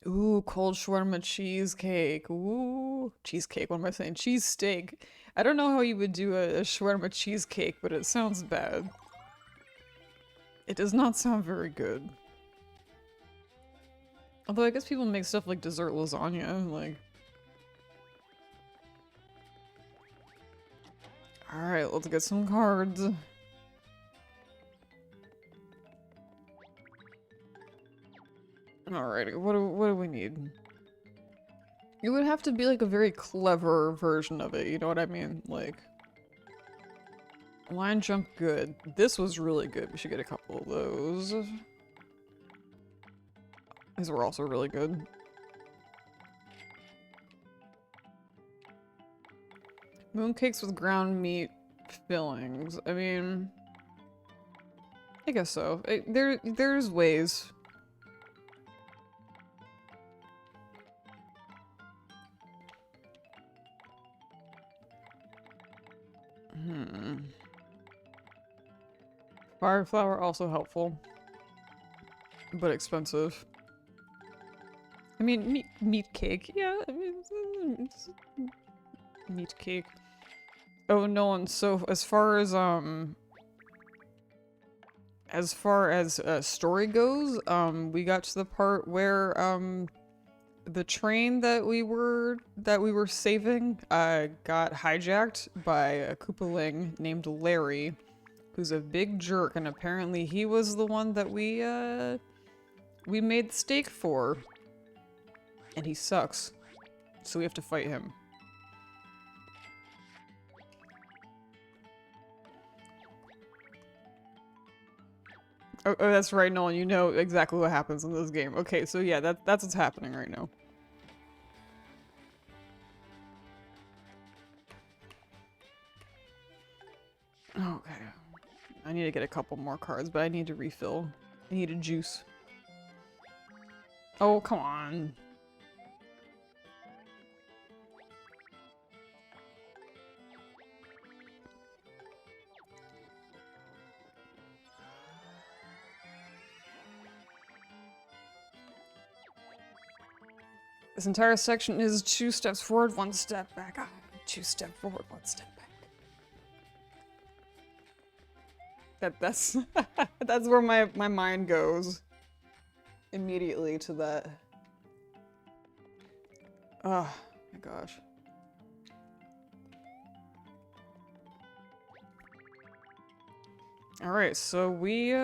Ooh, cold shawarma cheesecake. Ooh, cheesecake. What am I saying? Cheese steak. I don't know how you would do a shawarma cheesecake, but it sounds bad. It does not sound very good. Although I guess people make stuff like dessert lasagna, like... Alright, let's get some cards. Alrighty, what do we need? It would have to be like a very clever version of it, you know what I mean? Like... Line jump, good. This was really good. We should get a couple of those. These were also really good. Mooncakes with ground meat fillings. I mean... I guess so. There's ways. Fire flour also helpful, but expensive. I mean, meat cake, yeah. I mean, it's meat cake. Oh no, and so as far as story goes, we got to the part where the train that we were saving got hijacked by a koopaling named Larry, who's a big jerk, and apparently he was the one that we made the steak for. And he sucks. So we have to fight him. Oh, that's right, Nolan. You know exactly what happens in this game. Okay, so yeah, that's what's happening right now. Okay. I need to get a couple more cards, but I need to refill. I need a juice. Oh, come on. This entire section is 2 steps forward, 1 step back. 2 steps forward, 1 step back. That's that's where my mind goes. Immediately to that. Oh my gosh. Alright, so we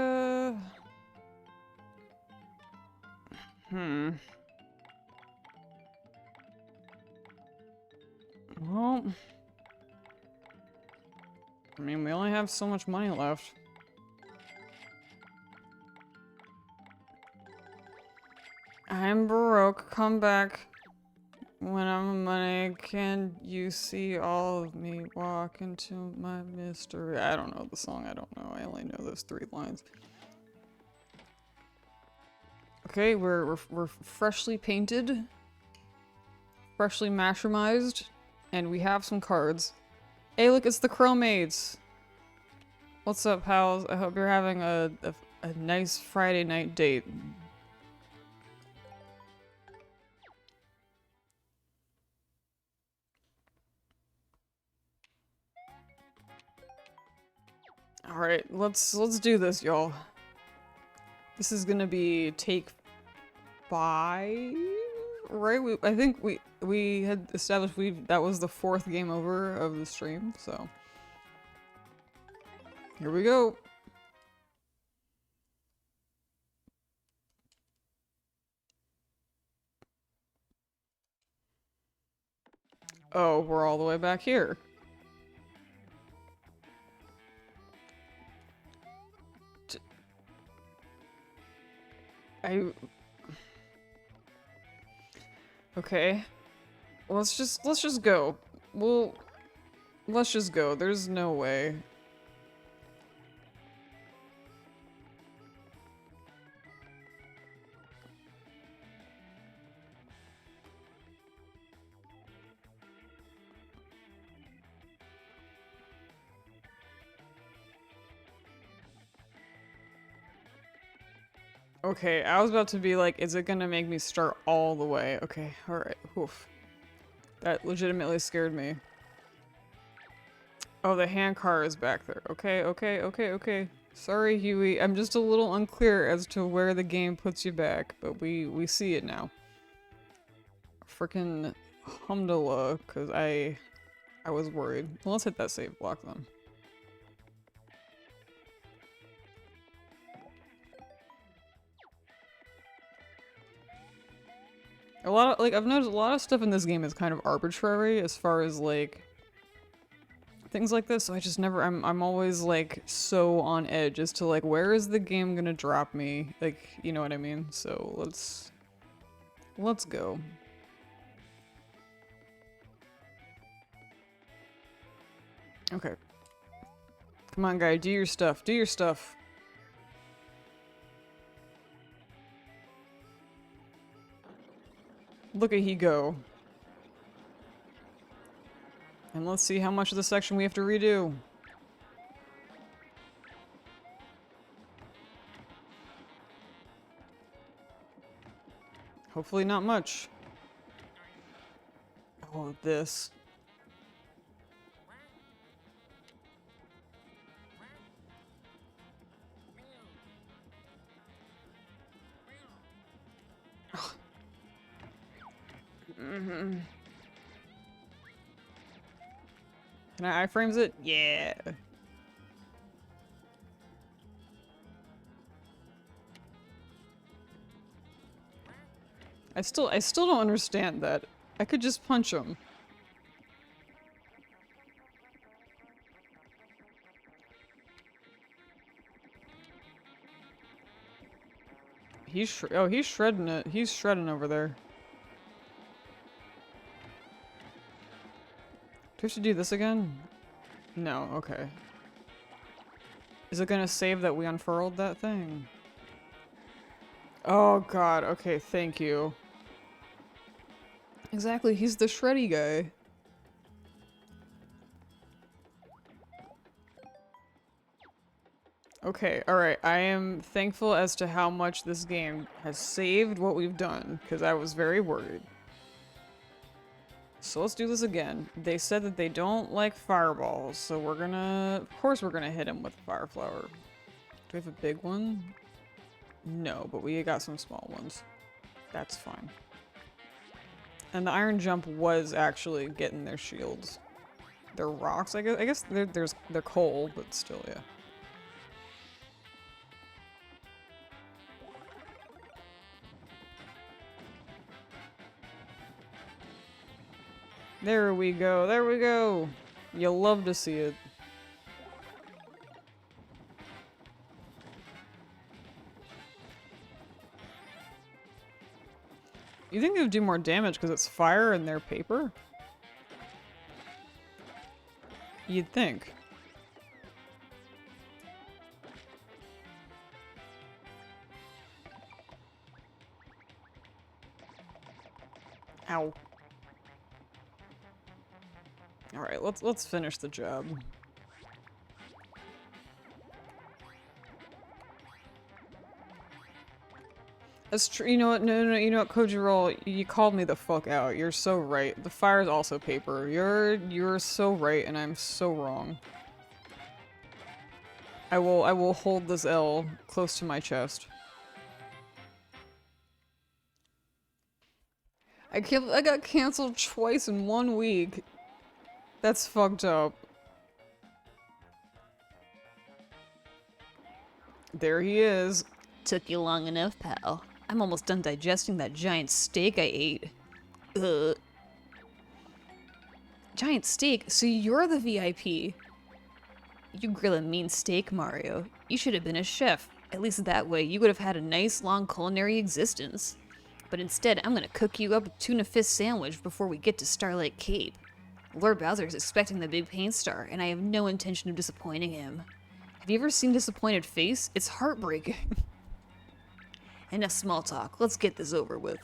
Well, I mean, we only have so much money left. I'm broke. Come back when I'm money. Can you see all of me walk into my mystery? I don't know the song. I don't know. I only know those 3 lines. Okay, we're freshly painted, freshly mashrumized, and we have some cards. Hey, look, it's the Chromades. What's up, pals? I hope you're having a nice Friday night date. All right, let's do this, y'all. This is gonna be take 5, right? I think we had established that was the 4th game over of the stream, so here we go. Oh, we're all the way back here. Okay. Let's just go. Let's just go. There's no way. Okay, I was about to be like, is it gonna make me start all the way? Okay, alright. Oof. That legitimately scared me. Oh, the hand car is back there. Okay. Sorry, Huey. I'm just a little unclear as to where the game puts you back, but we see it now. Frickin' Humdulillah, because I was worried. Well, let's hit that save block then. A lot of, like, I've noticed a lot of stuff in this game is kind of arbitrary as far as, like, things like this, so I just never, I'm always, like, so on edge as to, like, where is the game gonna drop me? Like, you know what I mean? So, let's go. Okay. Come on, guy, do your stuff, do your stuff. Look at he go. And let's see how much of the section we have to redo. Hopefully not much. Oh, this. Mm-hmm. Can I iframes it? Yeah. I still don't understand that. I could just punch him. He's shredding it. He's shredding over there. Do we have to do this again? No, okay. Is it gonna save that we unfurled that thing? Oh god, okay, thank you. Exactly, he's the shreddy guy. Okay, alright, I am thankful as to how much this game has saved what we've done, because I was very worried. So let's do this again. They said that they don't like fireballs, so we're gonna... Of course we're gonna hit him with fire flower. Do we have a big one? No, but we got some small ones. That's fine. And the iron jump was actually getting their shields. They're rocks, I guess. I guess they're coal, but still, yeah. There we go, there we go! You'll love to see it. You think they would do more damage because it's fire and they're paper? You'd think. Ow. Alright, let's finish the job. That's true. You know what? No. You know what, Kojiro? You called me the fuck out. You're so right. The fire is also paper. You're so right, and I'm so wrong. I will hold this L close to my chest. I got canceled twice in 1 week. That's fucked up. There he is. Took you long enough, pal. I'm almost done digesting that giant steak I ate. Ugh. Giant steak? So you're the VIP? You grill a mean steak, Mario. You should have been a chef. At least that way you would have had a nice long culinary existence. But instead, I'm gonna cook you up a tuna fish sandwich before we get to Starlight Cape. Lord Bowser is expecting the big paint star, and I have no intention of disappointing him. Have you ever seen a disappointed face? It's heartbreaking. Enough small talk. Let's get this over with.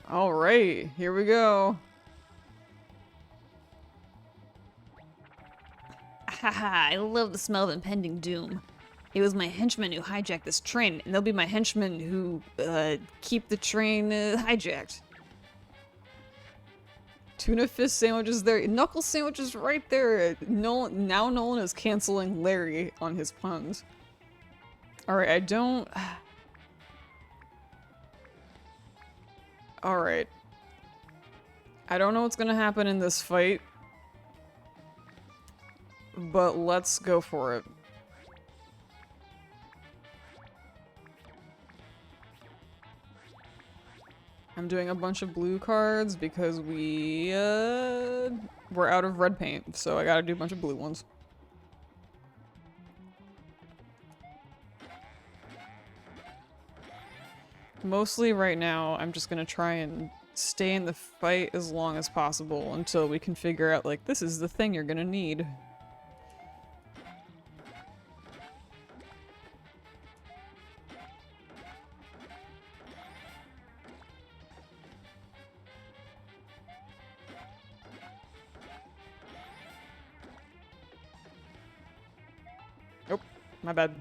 Alright, here we go. Haha, I love the smell of impending doom. It was my henchmen who hijacked this train, and they'll be my henchmen who, keep the train, hijacked. Tuna fish sandwiches there. Knuckle sandwiches right there. Nolan, now Nolan is canceling Larry on his puns. Alright, I don't... Alright. I don't know what's gonna happen in this fight. But let's go for it. I'm doing a bunch of blue cards because we're out of red paint, so I gotta do a bunch of blue ones. Mostly right now, I'm just gonna try and stay in the fight as long as possible until we can figure out, like, this is the thing you're gonna need. Oh, my bad.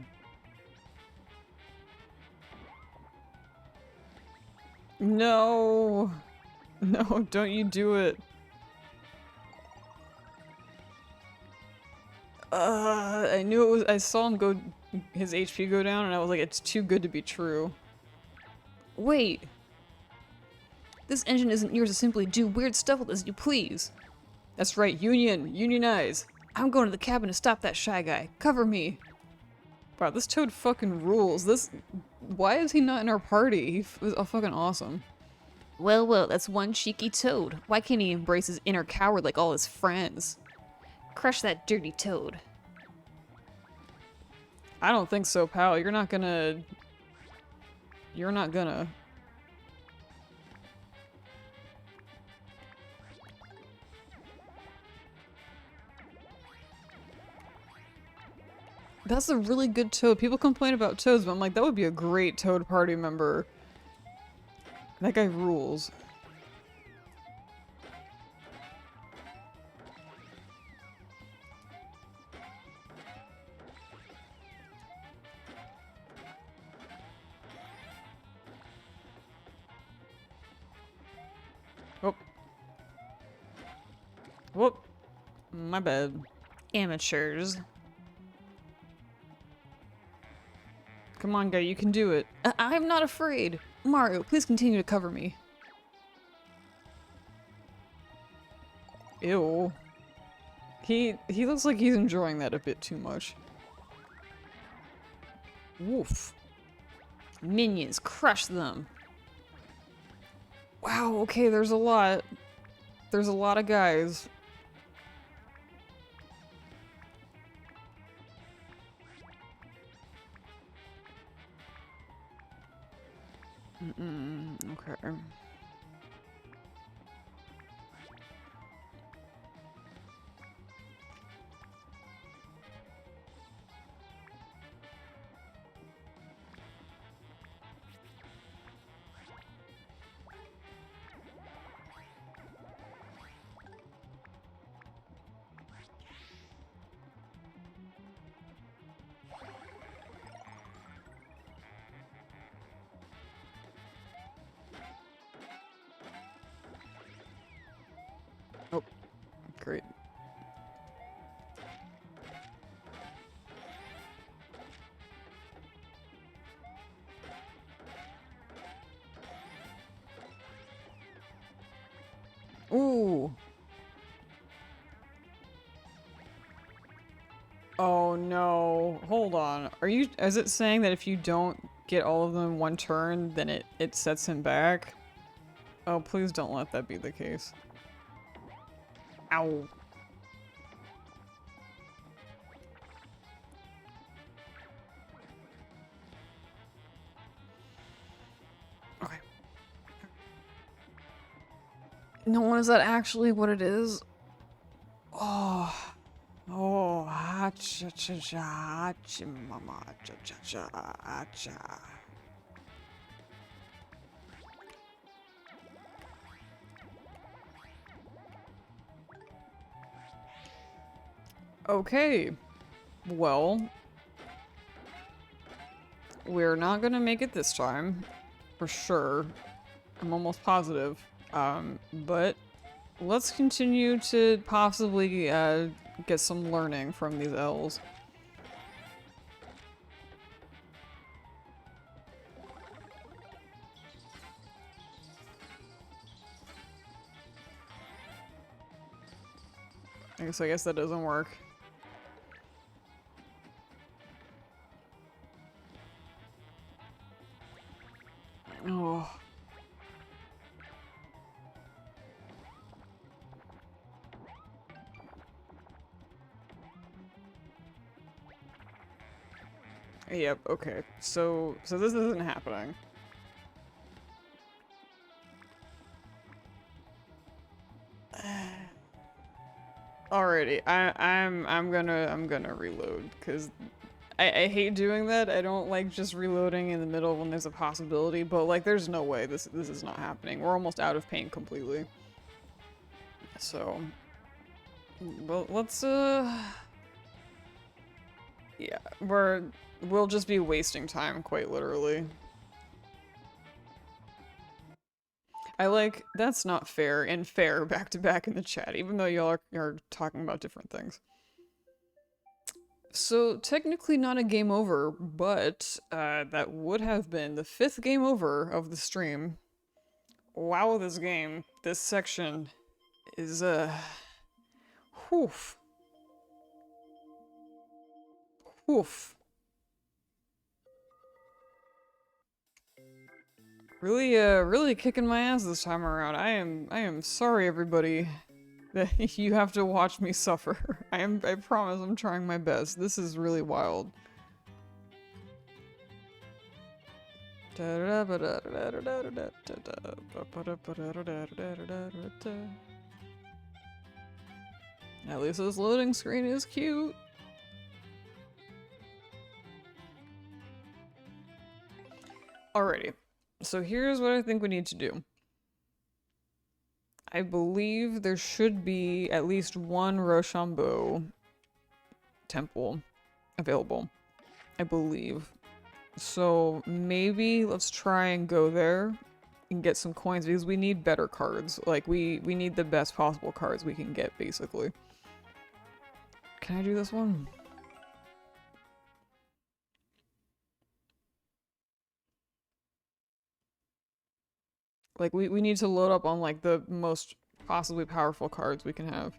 No! No, don't you do it. I knew it was- I saw him go- his HP go down and I was like, it's too good to be true. Wait! This engine isn't yours to simply do weird stuff with as you please. That's right, unionize! I'm going to the cabin to stop that shy guy. Cover me. Wow, this Toad fucking rules. Why is he not in our party? He's fucking awesome. Well, that's one cheeky Toad. Why can't he embrace his inner coward like all his friends? Crush that dirty Toad. I don't think so, pal. You're not gonna... You're not gonna... That's a really good Toad. People complain about Toads, but I'm like, that would be a great Toad party member. That guy rules. Whoop. Whoop. My bad. Amateurs. Come on, guy, you can do it. I'm not afraid. Mario, please continue to cover me. Ew. He looks like he's enjoying that a bit too much. Woof. Minions, crush them. Wow, okay, there's a lot. There's a lot of guys. Okay. Ooh. Oh no. Hold on. Is it saying that if you don't get all of them in one turn, then it sets him back? Oh, please don't let that be the case. Ow. Okay. No, is that actually what it is? Oh. Oh, ha cha cha cha, ha cha mama, cha cha cha, ha cha. Okay. Well, we're not gonna make it this time. For sure. I'm almost positive. But let's continue to possibly, get some learning from these L's. I guess that doesn't work. Oh. Yep, okay. So this isn't happening. Alrighty, I'm gonna reload, because I hate doing that. I don't like just reloading in the middle when there's a possibility, but like there's no way this is not happening. We're almost out of paint completely. So well, let's yeah, we'll just be wasting time, quite literally. I like, that's not fair, and fair back to back in the chat, even though y'all are talking about different things. So, technically not a game over, but that would have been the 5th game over of the stream. Wow, this section is, whoof. Whoof. Really kicking my ass this time around. I am sorry, everybody, that you have to watch me suffer. I promise I'm trying my best. This is really wild. At least this loading screen is cute. Alrighty. So here's what I think we need to do. I believe there should be at least one Rochambeau temple available. I believe. So maybe let's try and go there and get some coins, because we need better cards. Like, we need the best possible cards we can get, basically. Can I do this one? Like, we need to load up on, like, the most possibly powerful cards we can have.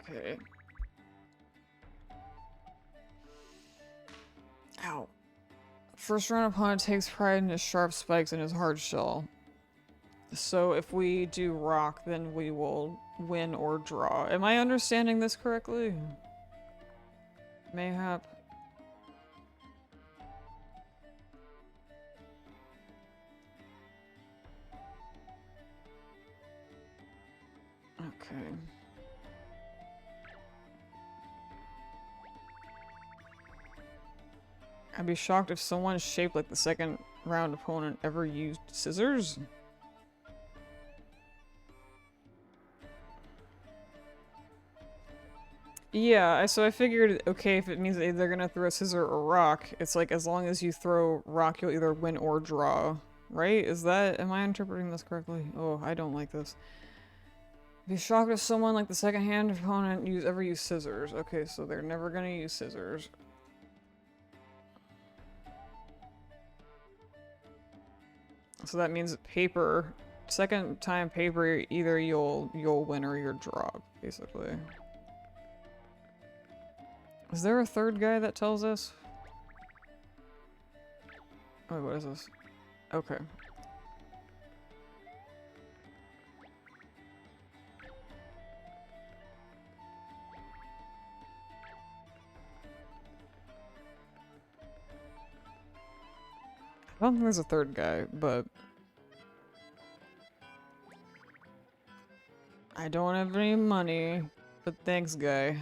Okay. Ow. First round opponent takes pride in his sharp spikes and his hard shell. So if we do rock, then we will win or draw. Am I understanding this correctly? Mayhap. Okay. I'd be shocked if someone shaped like the second round opponent ever used scissors. Yeah, so I figured, okay, if it means that they're gonna throw a scissor or rock, it's like as long as you throw rock, you'll either win or draw. Right? Am I interpreting this correctly? Oh, I don't like this. Be shocked if someone like the second hand opponent ever use scissors. Okay, so they're never gonna use scissors. So that means paper. Second time paper, either you'll win or you'll drop, basically. Is there a third guy that tells us? Oh, what is this? Okay. I don't think there's a third guy, but I don't have any money, but thanks, guy.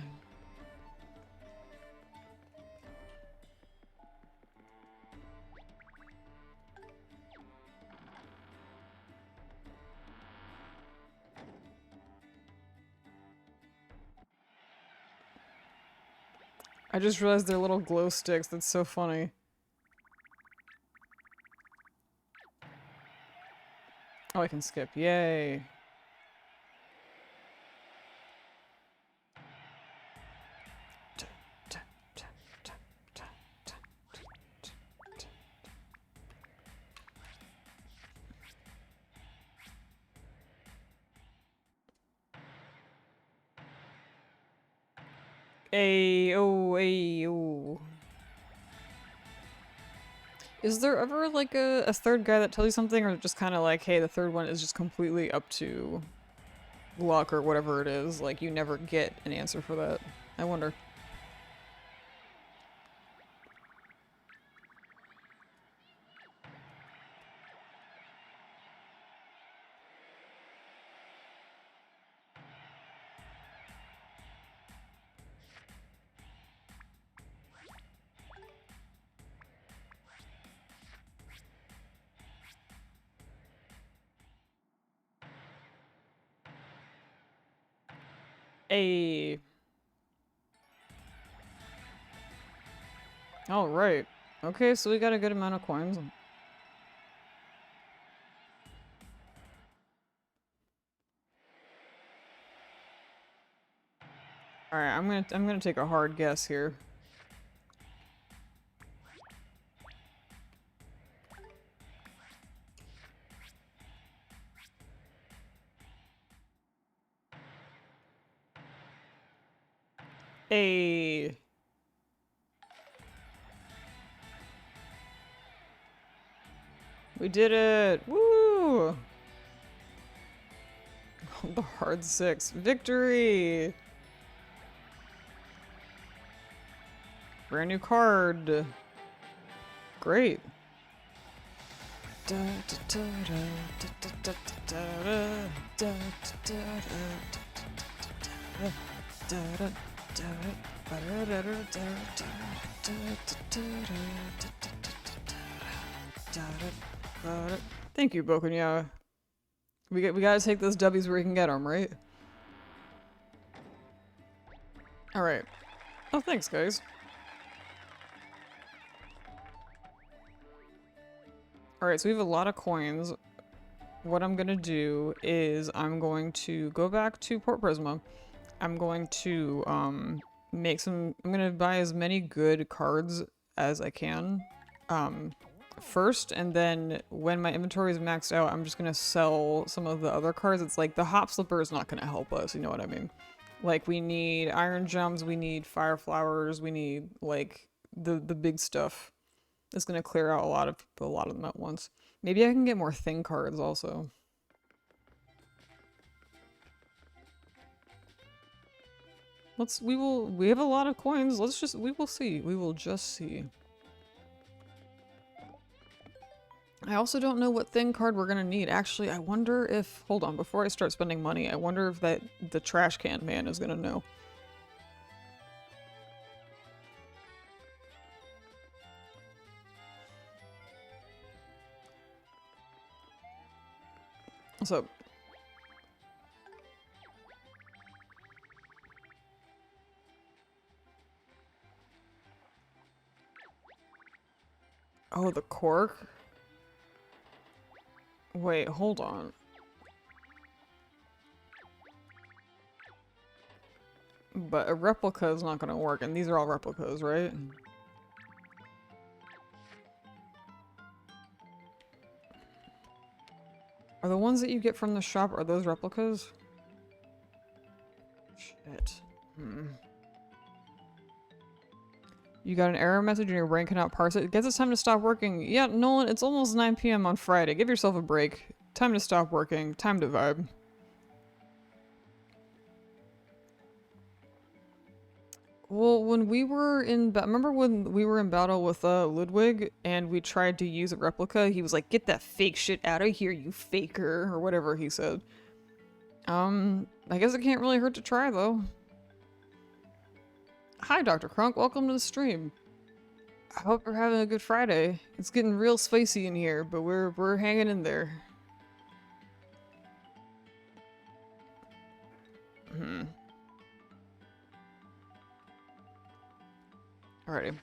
I just realized they're little glow sticks. That's so funny. Oh, I can skip. Yay. Ayo. Is there ever like a third guy that tells you something, or just kind of like, hey, the third one is just completely up to luck or whatever it is? Like, you never get an answer for that. I wonder. A. All right. Okay, so we got a good amount of coins. All right, I'm gonna take a hard guess here. A. We did it! Woo! The hard six. Victory! Brand new card. Great. Thank you, Bokunya. We gotta take those W's where we can get them, right? Alright. Oh, thanks, guys. Alright, so we have a lot of coins. What I'm gonna do is I'm going to go back to Port Prisma. I'm going to, I'm gonna buy as many good cards as I can, first, and then when my inventory is maxed out, I'm just gonna sell some of the other cards. It's like the Hop Slipper is not gonna help us, you know what I mean? Like, we need Iron Gems, we need Fire Flowers, we need, like, the big stuff. It's gonna clear out a lot of them at once. Maybe I can get more thing cards also. We have a lot of coins. We will see. We will just see. I also don't know what thing card we're gonna need. Actually, I wonder if, hold on, before I start spending money, I wonder if the trash can man is gonna know. What's up? Oh, the cork? Wait, hold on. But a replica is not gonna work, and these are all replicas, right? Are the ones that you get from the shop, are those replicas? Shit. You got an error message and your brain cannot parse it. Guess it's time to stop working. Yeah, Nolan, it's almost 9 p.m. on Friday. Give yourself a break. Time to stop working. Time to vibe. Well, when we were in, remember when we were in battle with Ludwig and we tried to use a replica? He was like, "Get that fake shit out of here, you faker," or whatever he said. I guess it can't really hurt to try though. Hi, Dr. Crunk. Welcome to the stream. I hope you're having a good Friday. It's getting real spicy in here, but we're hanging in there. Alrighty.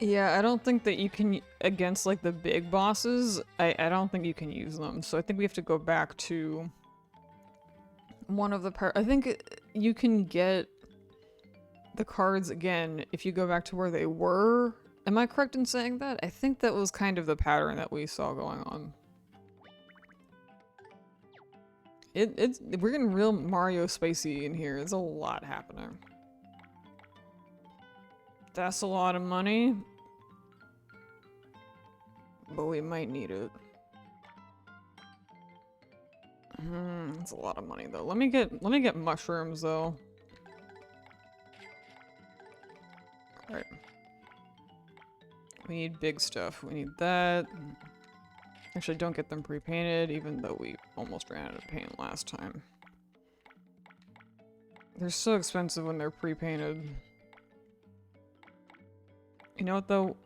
Yeah, I don't think that you can, against like the big bosses, I don't think you can use them. So I think we have to go back to one of the I think you can get the cards again if you go back to where they were. Am I correct in saying that? I think that was kind of the pattern that we saw going on. We're getting real Mario spicy in here. There's a lot happening. That's a lot of money. But we might need it. That's a lot of money though. Let me get mushrooms though. Alright. We need big stuff. We need that. Actually, don't get them pre-painted, even though we almost ran out of paint last time. They're so expensive when they're pre-painted. You know what though?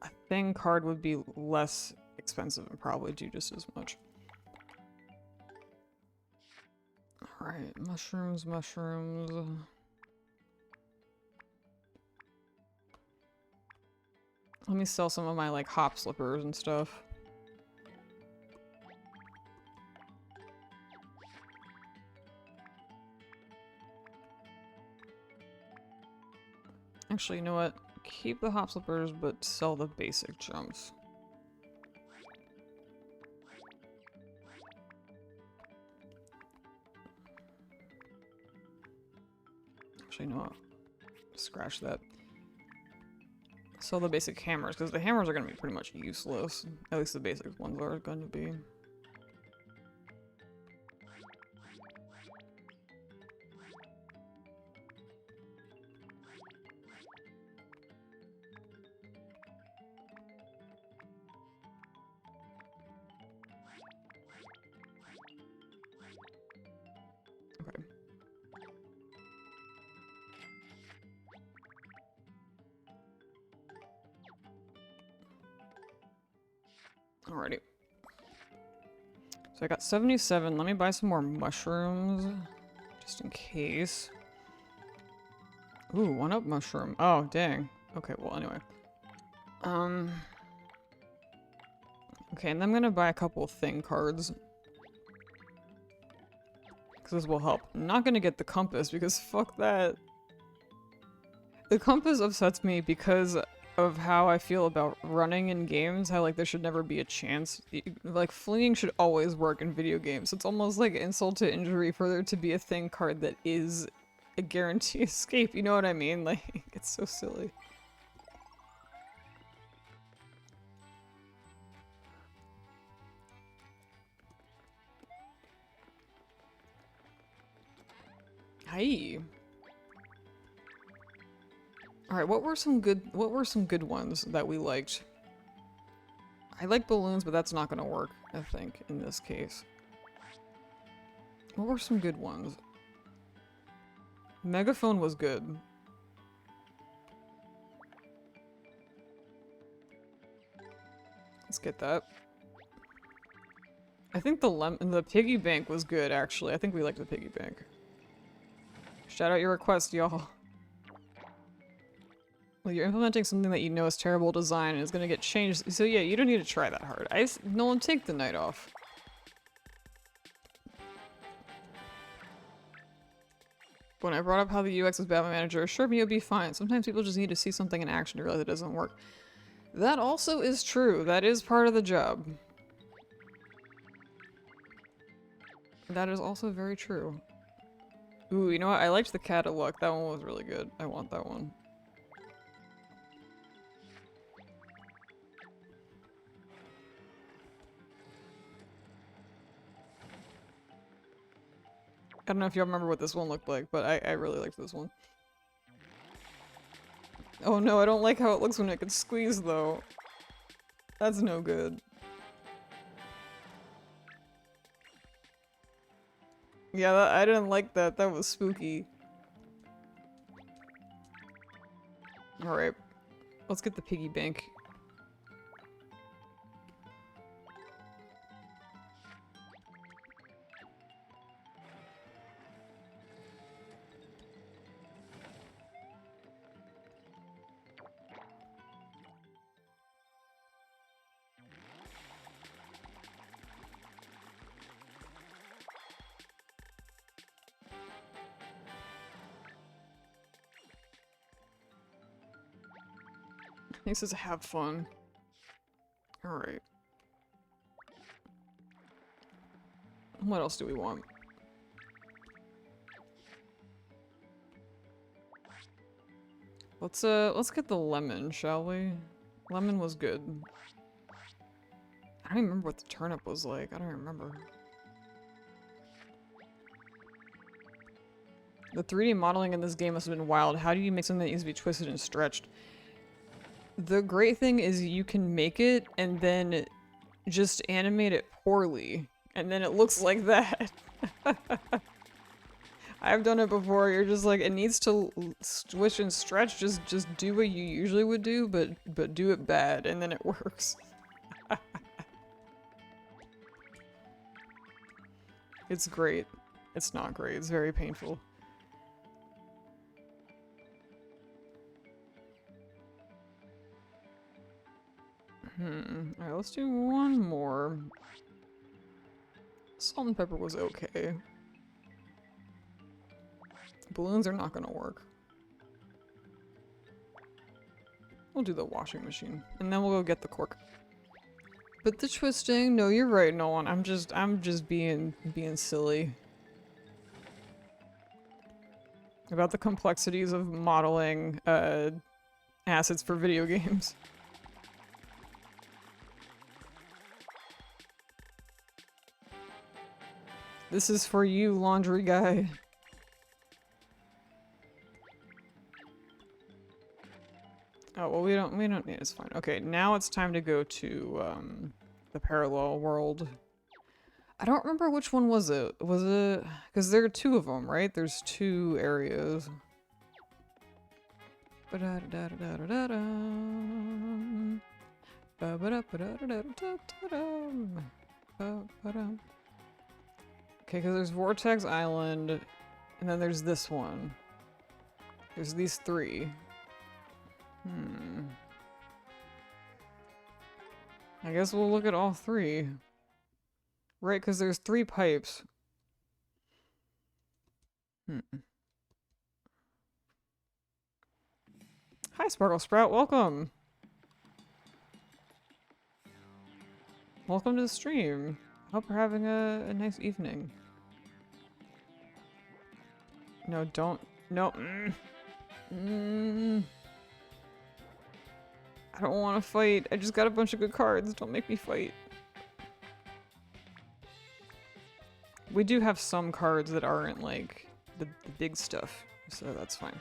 A thing card would be less expensive and probably do just as much. Alright, mushrooms. Let me sell some of my like hop slippers and stuff. Actually, you know what? Keep the hop slippers, but sell the basic jumps. Actually, you know what? Scratch that. Sell the basic hammers, because the hammers are going to be pretty much useless. At least the basic ones are going to be. Okay. Alrighty. So I got 77. Let me buy some more mushrooms. Just in case. Ooh, 1-up mushroom. Oh, dang. Okay, well, anyway. Okay, and I'm gonna buy a couple of thing cards. Because this will help. I'm not gonna get the compass, because fuck that. The compass upsets me because of how I feel about running in games, how like there should never be a chance. Like fleeing should always work in video games. It's almost like insult to injury for there to be a thing card that is a guarantee escape, you know what I mean? Like, it's so silly. Hi. Alright, what were some good ones that we liked? I like balloons, but that's not gonna work, I think, in this case. What were some good ones? Megaphone was good. Let's get that. I think the piggy bank was good, actually. I think we liked the piggy bank. Shout out your request, y'all. Well, you're implementing something that you know is terrible design and is gonna get changed. So yeah, you don't need to try that hard. Nolan, take the night off. When I brought up how the UX was bad, my manager assured me it would be fine. Sometimes people just need to see something in action to realize it doesn't work. That also is true. That is part of the job. That is also very true. Ooh, you know what? I liked the catalog. That one was really good. I want that one. I don't know if y'all remember what this one looked like, but I really liked this one. Oh no, I don't like how it looks when it gets squeezed though. That's no good. Yeah, I didn't like that. That was spooky. Alright. Let's get the piggy bank. He says have fun. Alright. What else do we want? Let's get the lemon, shall we? Lemon was good. I don't even remember what the turnip was like. I don't remember. The 3D modeling in this game must have been wild. How do you make something that needs to be twisted and stretched? The great thing is you can make it and then just animate it poorly. And then it looks like that. I've done it before. You're just like, it needs to switch and stretch. Just do what you usually would do, but do it bad, and then it works. It's great. It's not great. It's very painful. Alright, let's do one more. Salt and pepper was okay. Balloons are not gonna work. We'll do the washing machine, and then we'll go get the cork. But the twisting, no, you're right, Nolan. I'm just being silly about the complexities of modeling assets for video games. This is for you, laundry guy. Oh, well, we don't need it. It's fine. Okay, now it's time to go to the parallel world. I don't remember which one was it. Was it because there are two of them, right? There's two areas. Okay, because there's Vortex Island, and then there's this one. There's these three. I guess we'll look at all three. Right, because there's three pipes. Hi, Sparkle Sprout, welcome! Welcome to the stream. Hope you're having a nice evening. No, don't. No. I don't want to fight. I just got a bunch of good cards. Don't make me fight. We do have some cards that aren't like the big stuff, so that's fine.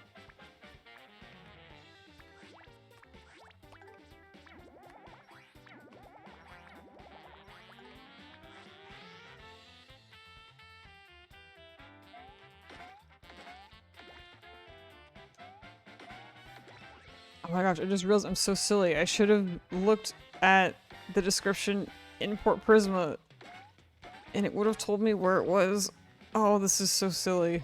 Oh my gosh, I just realized I'm so silly. I should have looked at the description import Prisma and it would have told me where it was. Oh, this is so silly.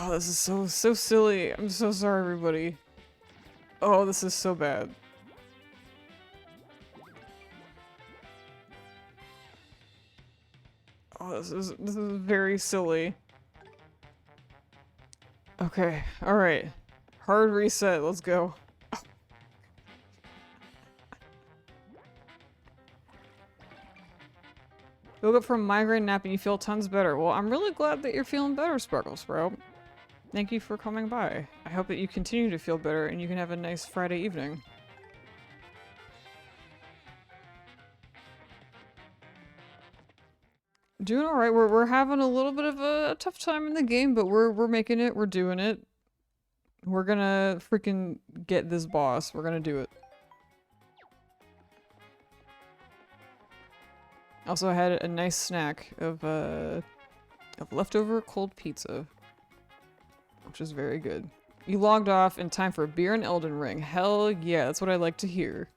Oh, this is so silly. I'm so sorry, everybody. Oh, this is so bad. Oh, this is very silly. Okay, alright. Hard reset, let's go. You woke up from a migraine nap and you feel tons better. Well, I'm really glad that you're feeling better, Sparkle Sprout. Thank you for coming by. I hope that you continue to feel better and you can have a nice Friday evening. Doing alright. We're having a little bit of a tough time in the game, but we're making it. We're doing it. We're gonna freaking get this boss. We're gonna do it. Also, I had a nice snack of leftover cold pizza, which is very good. You logged off in time for a beer and Elden Ring. Hell yeah, that's what I like to hear.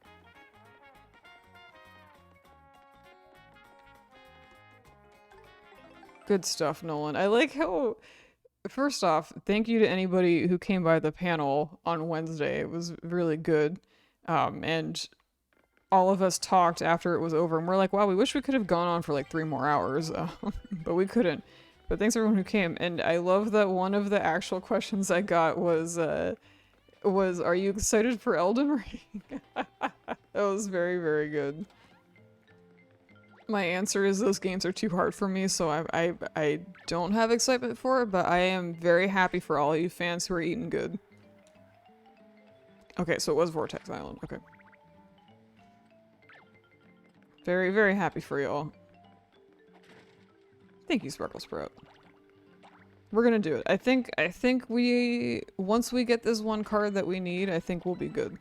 Good stuff, Nolan. I like how... First off, thank you to anybody who came by the panel on Wednesday. It was really good. And all of us talked after it was over, and we're like, wow, we wish we could have gone on for like 3 more hours, but we couldn't. But thanks everyone who came, and I love that one of the actual questions I got was are you excited for Elden Ring? That was very, very good. My answer is those games are too hard for me, so I don't have excitement for it, but I am very happy for all you fans who are eating good. Okay, so it was Vortex Island, okay. Very, very happy for y'all. Thank you, Sparkle Sprout. We're gonna do it. I think we... Once we get this one card that we need, I think we'll be good.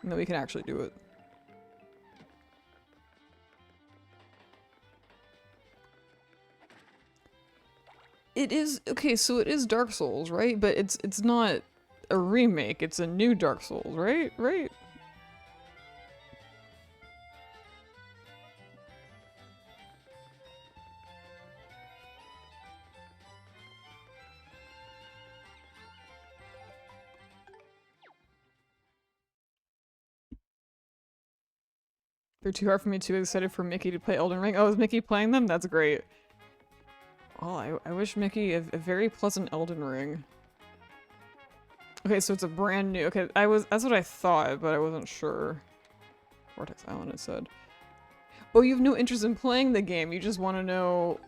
And then we can actually do it. It is... Okay, so it is Dark Souls, right? But it's not a remake, it's a new Dark Souls, right? Right? They're too hard for me, too excited for Mickey to play Elden Ring. Oh, is Mickey playing them? That's great. Oh, I wish Mickey a very pleasant Elden Ring. Okay, so it's a brand new... Okay, that's what I thought, but I wasn't sure. Vortex Island, it said. Oh, you have no interest in playing the game. You just want to know...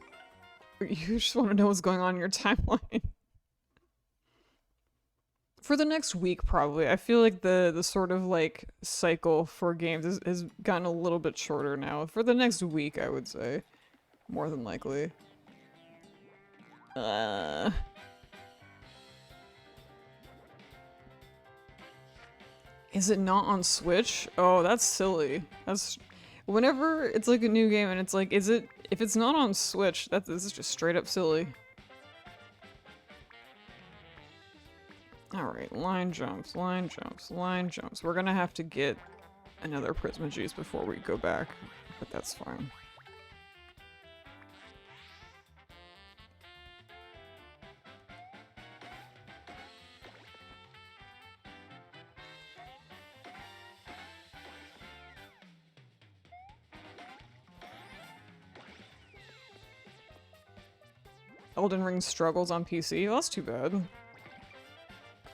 You just want to know what's going on in your timeline. For the next week, probably. I feel like the sort of, like, cycle for games has gotten a little bit shorter now. For the next week, I would say. More than likely. Is it not on Switch? Oh, that's silly. That's... Whenever it's like a new game and it's like, is it... If it's not on Switch, this is just straight up silly. Alright, line jumps, line jumps, line jumps. We're gonna have to get another Prisma Juice before we go back, but that's fine. Elden Ring struggles on PC? Well, that's too bad.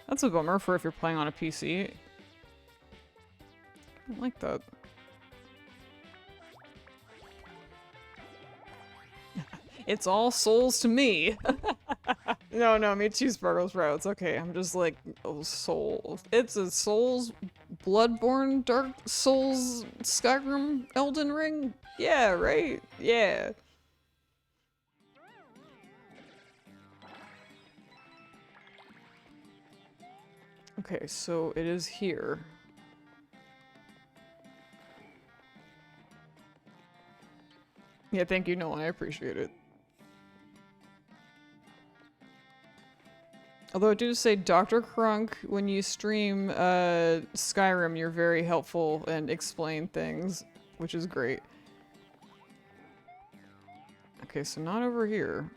That's a bummer for if you're playing on a PC. I don't like that. It's all souls to me. No, me too, Sparkle Sprout. It's okay. I'm just like, oh, souls. It's a Souls, Bloodborne, Dark Souls, Skyrim, Elden Ring? Yeah, right? Yeah. Okay, so it is here. Yeah, thank you, Nolan. I appreciate it. Although I do say, Dr. Crunk, when you stream Skyrim, you're very helpful and explain things, which is great. Okay, so not over here.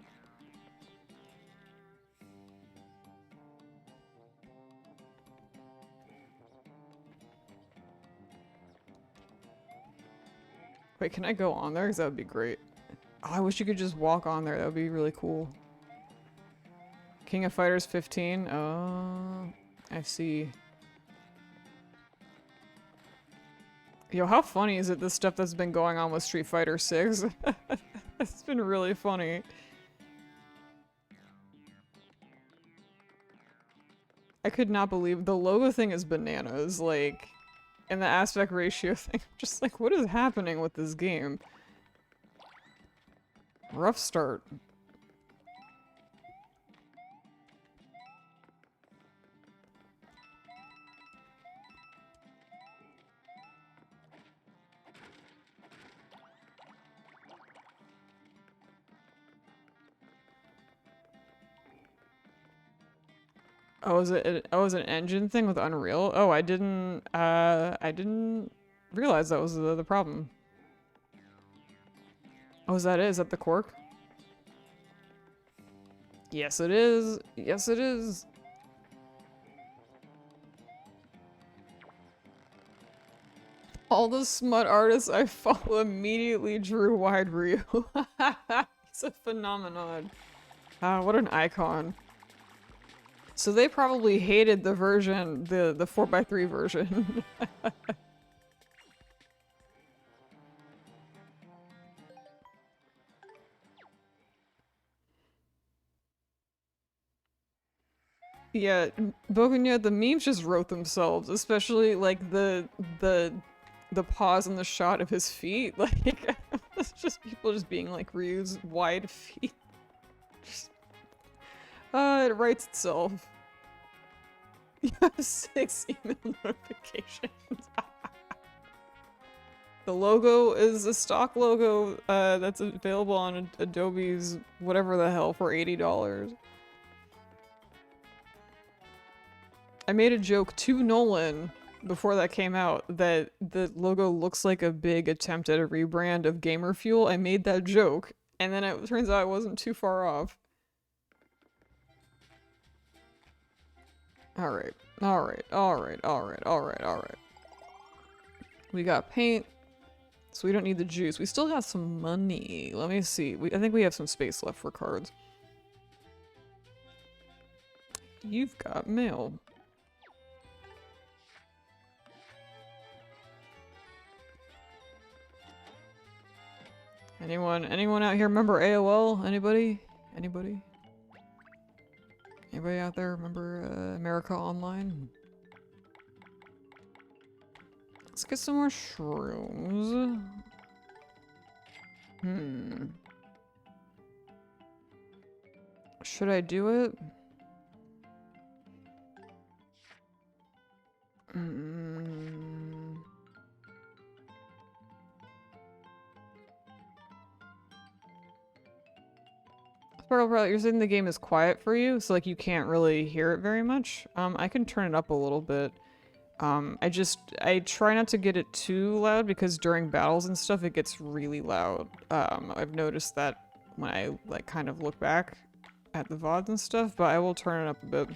Wait, can I go on there? Because that would be great. Oh, I wish you could just walk on there. That would be really cool. King of Fighters 15? Oh, I see. Yo, how funny is it, this stuff that's been going on with Street Fighter 6? It's been really funny. I could not believe the logo thing is bananas, like, and the aspect ratio thing. Just like, what is happening with this game? Rough start. Oh, is it? Oh, is it an engine thing with Unreal? Oh, I didn't realize that was the problem. Oh, is that it? Is that the cork? Yes, it is. Yes, it is. All the smut artists I follow immediately drew Wide Ryu. He's a phenomenon. What an icon. So they probably hated the version, the 4x3 version. Yeah, Bokunya, the memes just wrote themselves, especially like the pause and the shot of his feet. Like, it's just people just being like Ryu's wide feet. Just, it writes itself. You have 6 email notifications. The logo is a stock logo that's available on Adobe's whatever the hell for $80. I made a joke to Nolan before that came out that the logo looks like a big attempt at a rebrand of Gamer Fuel. I made that joke, and then it turns out I wasn't too far off. Alright, alright, alright, alright, alright, alright. We got paint, so we don't need the juice. We still got some money. Let me see. I think we have some space left for cards. You've got mail. Anyone out here remember AOL? Anybody? Anybody? Anybody out there remember America Online? Let's get some more shrooms. Should I do it? Sparkle, you're saying the game is quiet for you, so like you can't really hear it very much. I can turn it up a little bit. I try not to get it too loud because during battles and stuff it gets really loud. I've noticed that when I like kind of look back at the VODs and stuff, but I will turn it up a bit.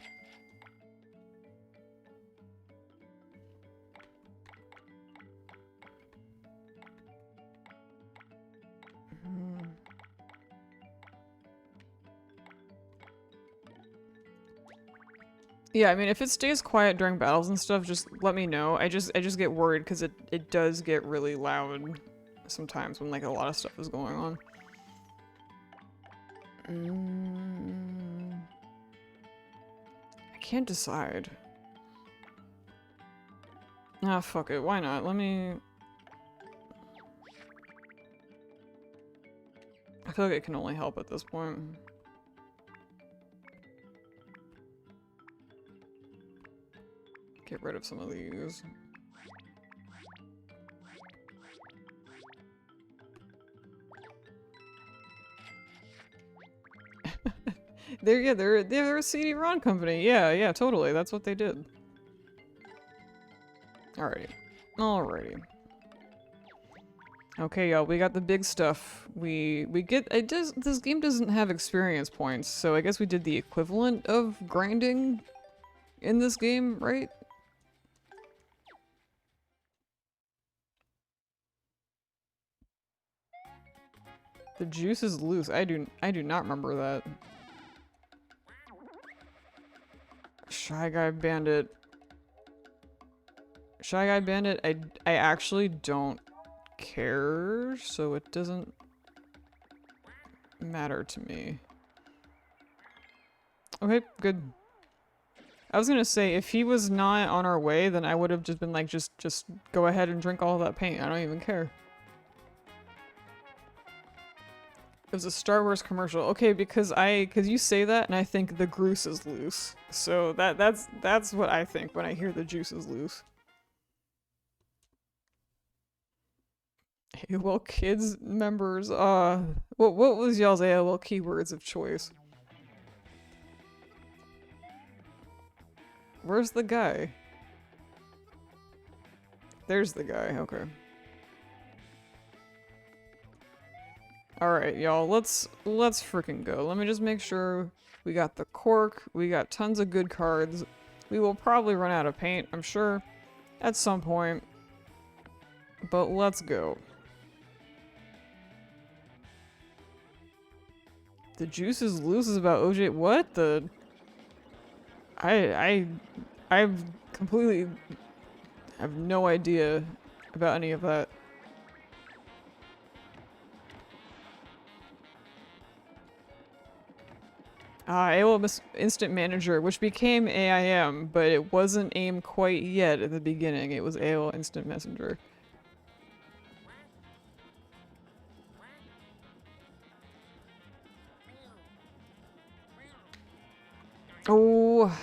Yeah, I mean, if it stays quiet during battles and stuff, just let me know. I just get worried because it does get really loud sometimes when like a lot of stuff is going on. I can't decide. Ah, fuck it. Why not? Let me... I feel like it can only help at this point. Get rid of some of these. They're a CD-ROM company. Yeah, totally. That's what they did. Alrighty. Okay, y'all, we got the big stuff. We get this game doesn't have experience points, so I guess we did the equivalent of grinding in this game, right? The juice is loose. I do not remember that. Shy Guy Bandit. Shy Guy Bandit, I actually don't care, so it doesn't matter to me. Okay, good. I was gonna say, if he was not on our way, then I would have just been like, just go ahead and drink all that paint. I don't even care. It was a Star Wars commercial. Okay, because you say that and I think the goose is loose. So that's what I think when I hear the juice is loose. AOL Kids members, what was y'all's AOL keywords of choice? Where's the guy? There's the guy, okay. Alright, y'all, let's freaking go. Let me just make sure we got the cork, we got tons of good cards. We will probably run out of paint, I'm sure, at some point. But let's go. The juice is loose is about OJ. What the? I've completely have no idea about any of that. AOL Instant Manager, which became AIM, but it wasn't AIM quite yet at the beginning. It was AOL Instant Messenger. Oh.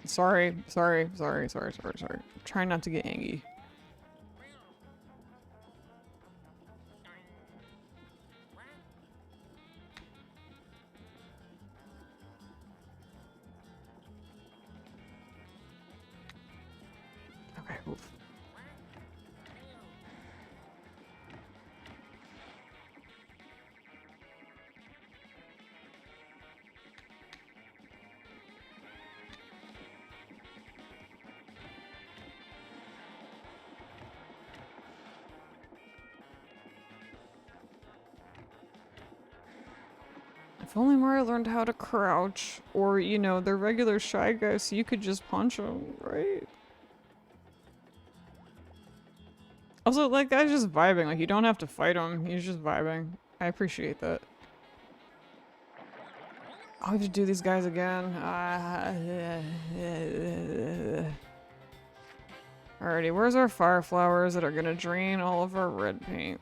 Sorry. Trying not to get angry. Okay, oof. If only Mario learned how to crouch, or, you know, they're regular Shy Guys, so you could just punch them, right? Also, like, that guy's just vibing. Like, you don't have to fight him. He's just vibing. I appreciate that. I'll have to do these guys again. Alrighty, where's our fire flowers that are gonna drain all of our red paint?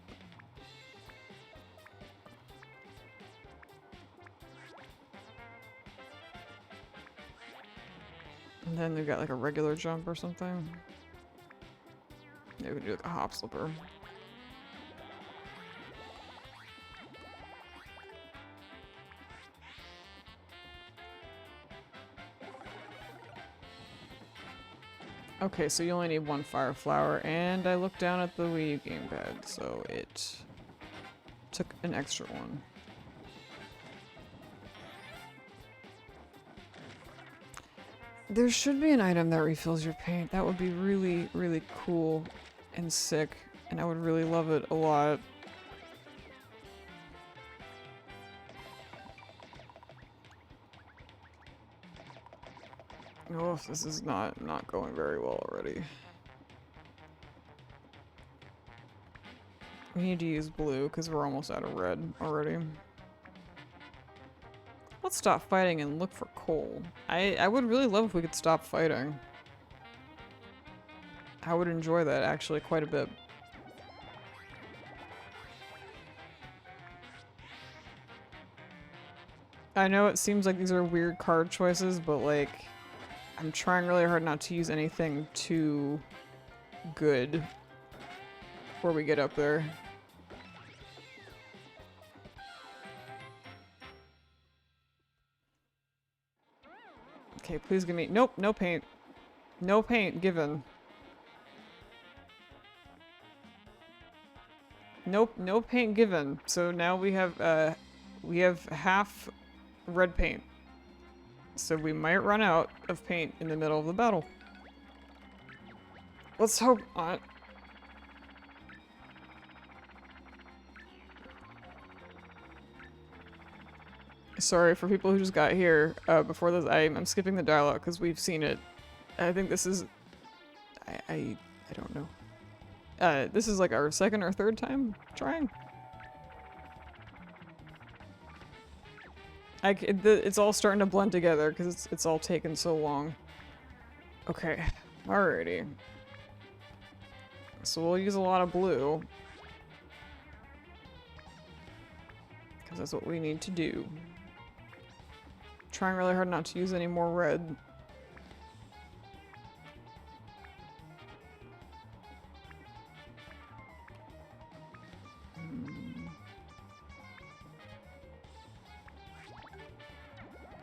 And then they've got like a regular jump or something. Maybe we do like a hop slipper. Okay, so you only need one fire flower, and I looked down at the Wii U gamepad, so it took an extra one. There should be an item that refills your paint. That would be really, really cool and sick, and I would really love it a lot. Oh, this is not going very well already. We need to use blue because we're almost out of red already. Let's stop fighting and look for coal. I would really love if we could stop fighting. I would enjoy that actually quite a bit. I know it seems like these are weird card choices, but like, I'm trying really hard not to use anything too good before we get up there. Okay, please give me— nope, no paint. No paint given. Nope, no paint given. So now we have half red paint. So we might run out of paint in the middle of the battle. Let's hope not. Sorry for people who just got here before this. I'm skipping the dialogue because we've seen it. I think this is... I don't know. This is like our second or third time trying. It's all starting to blend together because it's all taken so long. Okay, alrighty. So we'll use a lot of blue. Because that's what we need to do. Trying really hard not to use any more red.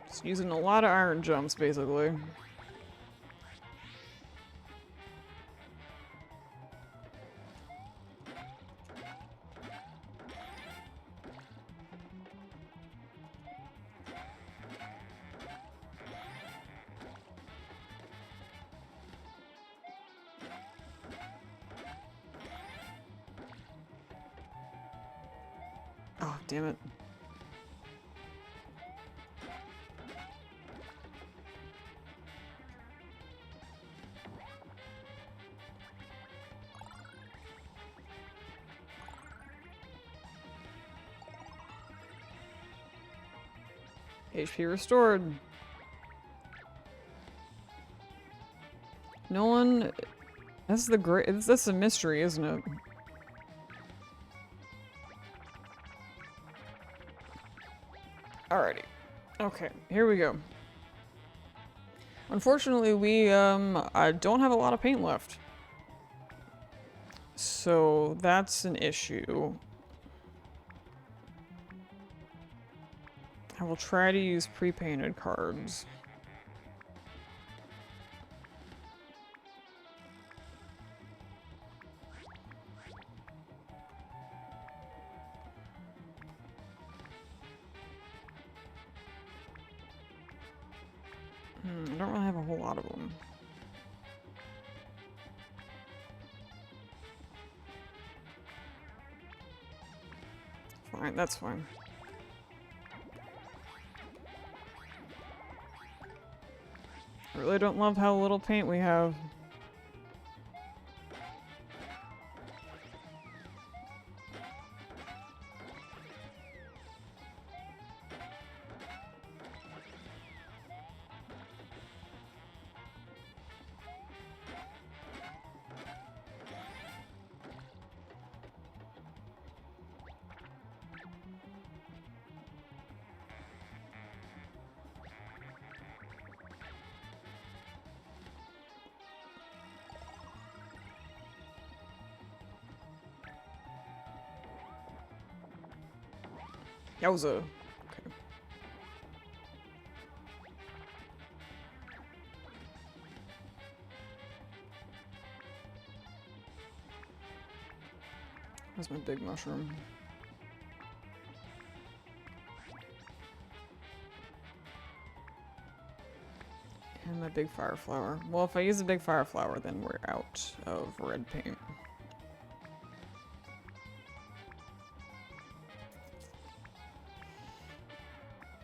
Just using a lot of iron jumps, basically. Oh, damn it. HP restored. No one... That's the great... That's a mystery, isn't it? Alrighty. Okay, here we go. Unfortunately, we, I don't have a lot of paint left. So, that's an issue. I will try to use pre-painted cards. I don't really have a whole lot of them. Fine, that's fine. I really don't love how little paint we have. Yowza. Okay. Where's my big mushroom? And my big fire flower. Well, if I use the big fire flower, then we're out of red paint.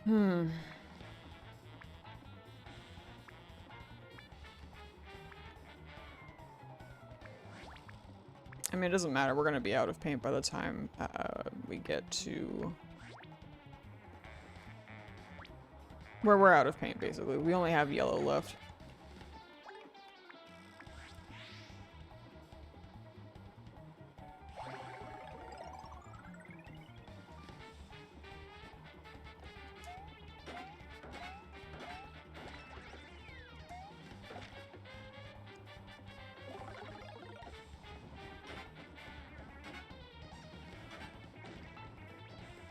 I mean, it doesn't matter. We're gonna be out of paint by the time we get to... where we're out of paint, basically. We only have yellow left.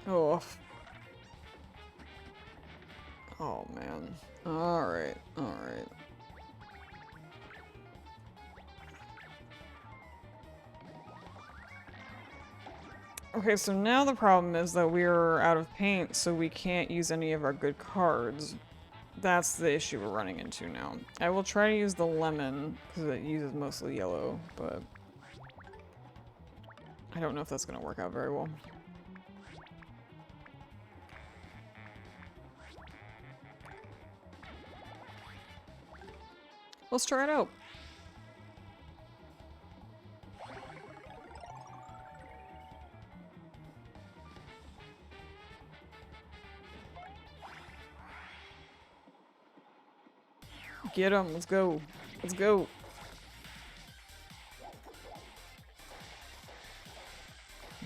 Oh. Oh, man. Alright, alright. Okay, so now the problem is that we're out of paint, so we can't use any of our good cards. That's the issue we're running into now. I will try to use the lemon, because it uses mostly yellow, but I don't know if that's going to work out very well. Let's try it out. Get him, let's go. Let's go.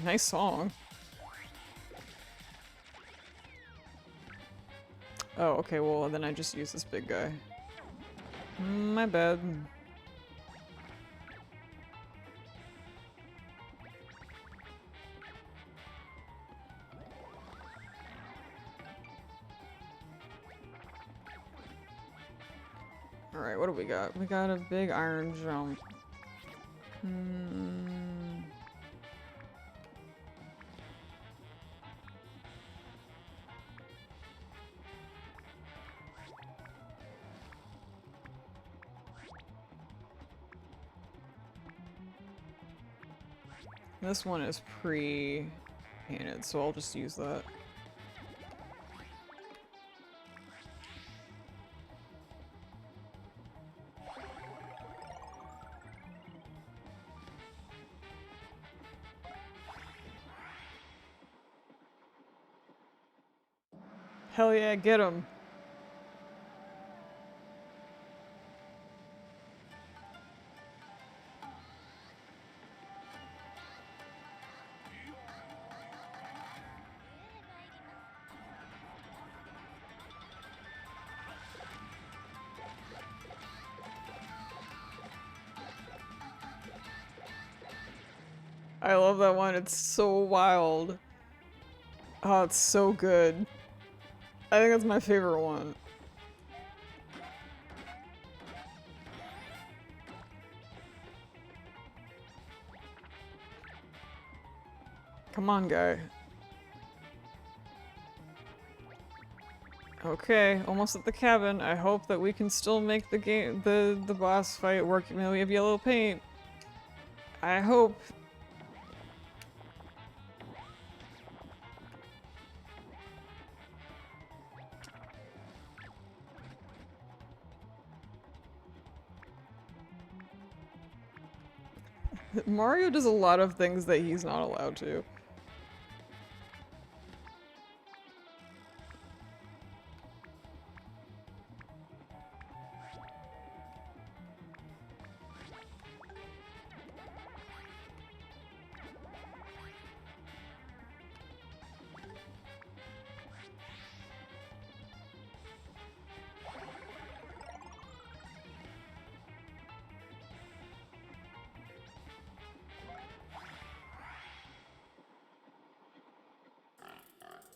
Nice song. Oh, okay, well then I just use this big guy. My bad. Alright, what do we got? We got a big iron jump. This one is pre-painted, so I'll just use that. Hell yeah, get him! I love that one, it's so wild. Oh, it's so good. I think that's my favorite one. Come on, guy. Okay, almost at the cabin. I hope that we can still make the game, the boss fight work even though we have yellow paint. I hope. Mario does a lot of things that he's not allowed to.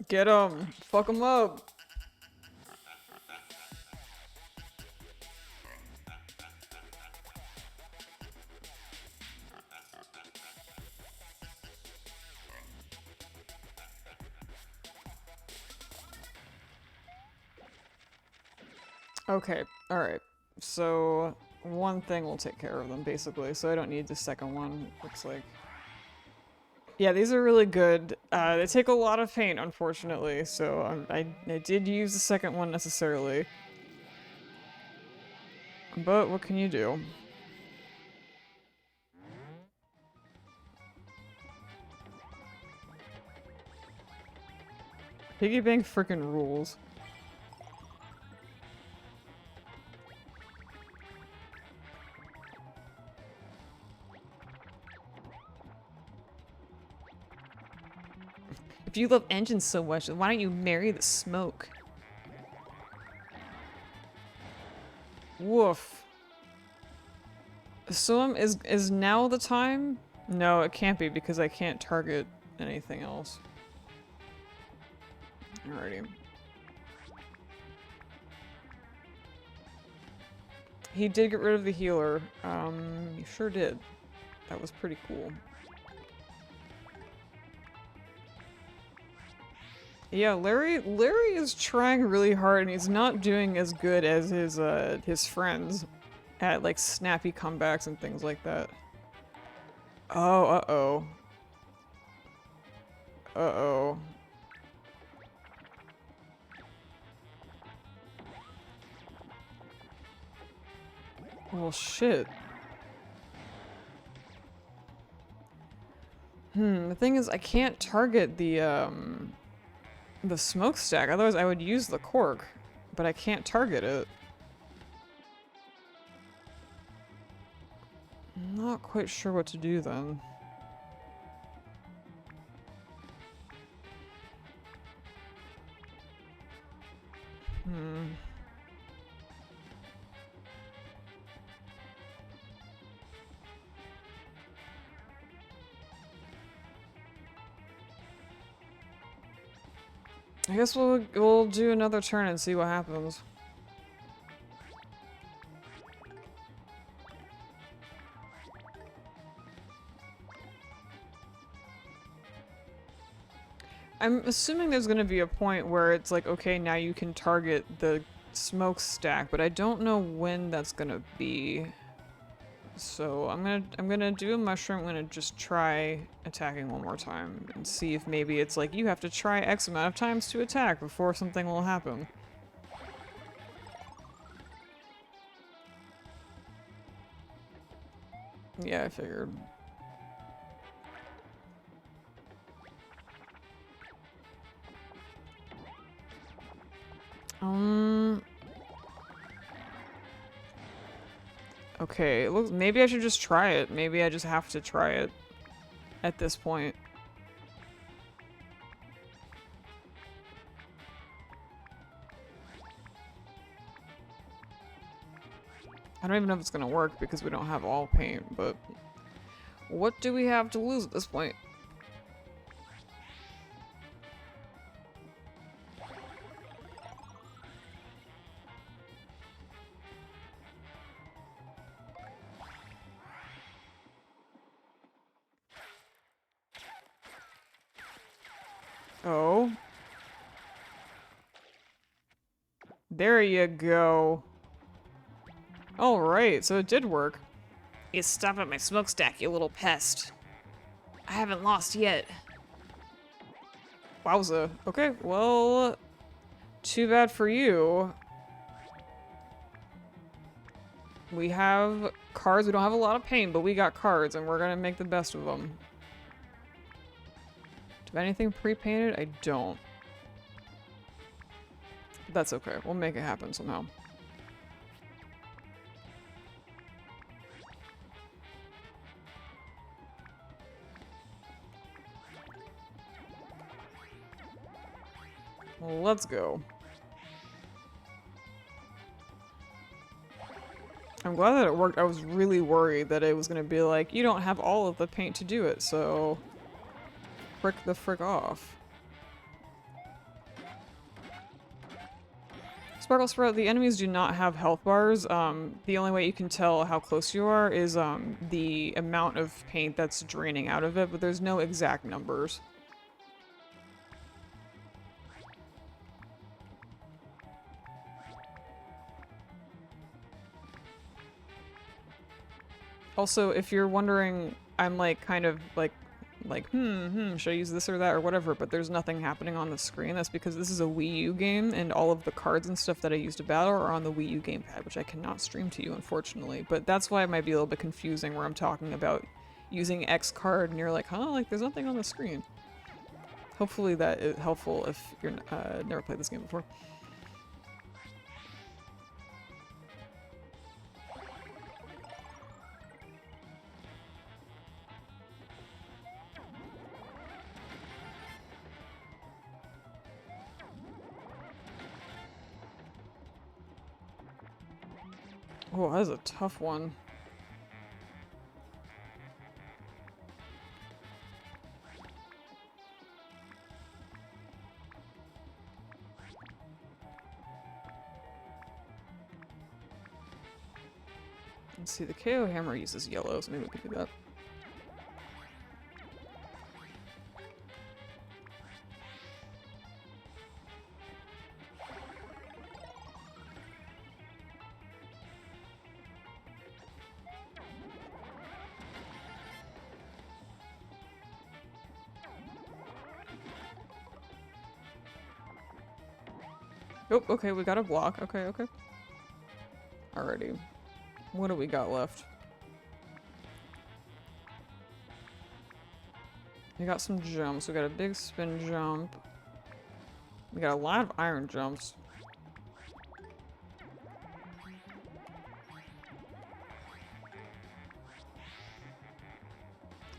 Get him! Fuck him up! Okay, alright. So, one thing will take care of them, basically, so I don't need the second one, looks like. Yeah, these are really good. They take a lot of paint, unfortunately, so I did use the second one necessarily. But what can you do? Piggy bank frickin' rules. If you love engines so much, then why don't you marry the smoke? Woof. So is now the time? No, it can't be because I can't target anything else. Alrighty. He did get rid of the healer. He sure did. That was pretty cool. Yeah, Larry is trying really hard and he's not doing as good as his friends at like snappy comebacks and things like that. Oh, uh-oh. Uh-oh. Well, shit. The thing is, I can't target the smokestack, otherwise I would use the cork, but I can't target it. I'm not quite sure what to do then. I guess we'll do another turn and see what happens. I'm assuming there's gonna be a point where it's like, okay, now you can target the smokestack, but I don't know when that's gonna be. So I'm gonna do a mushroom. I'm gonna just try attacking one more time and see if maybe it's like you have to try X amount of times to attack before something will happen. Yeah, I figured. Okay, it looks, maybe I should just try it. Maybe I just have to try it at this point. I don't even know if it's gonna work because we don't have all paint, but what do we have to lose at this point? Oh. There you go. Alright, so it did work. You stop at my smokestack, you little pest. I haven't lost yet. Wowza. Okay, well, too bad for you. We have cards. We don't have a lot of paint, but we got cards, and we're gonna make the best of them. Do I have anything pre-painted? I don't. That's okay. We'll make it happen somehow. Let's go. I'm glad that it worked. I was really worried that it was going to be like, you don't have all of the paint to do it, so frick the frick off. Sparkle Sprout, the enemies do not have health bars. The only way you can tell how close you are is the amount of paint that's draining out of it, but there's no exact numbers. Also, if you're wondering, I'm like kind of like, should I use this or that or whatever, but there's nothing happening on the screen. That's because this is a Wii U game and all of the cards and stuff that I use to battle are on the Wii U gamepad, which I cannot stream to you, unfortunately. But that's why it might be a little bit confusing where I'm talking about using X card and you're like, huh, like there's nothing on the screen. Hopefully that is helpful if you're never played this game before. Oh, that is a tough one. Let's see, the KO hammer uses yellow, so maybe we can do that. Oh, okay, we got a block. Okay, okay. Alrighty. What do we got left? We got some jumps. We got a big spin jump. We got a lot of iron jumps.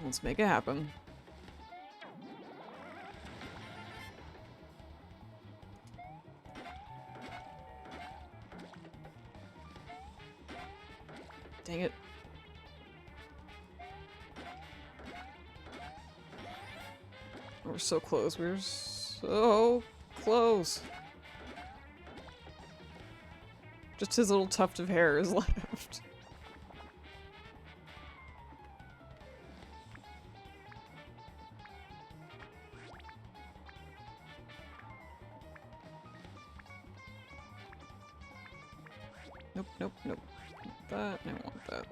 Let's make it happen. Dang it. We're so close. We're so close. Just his little tuft of hair is left. Nope, nope, nope. Want that, I want that.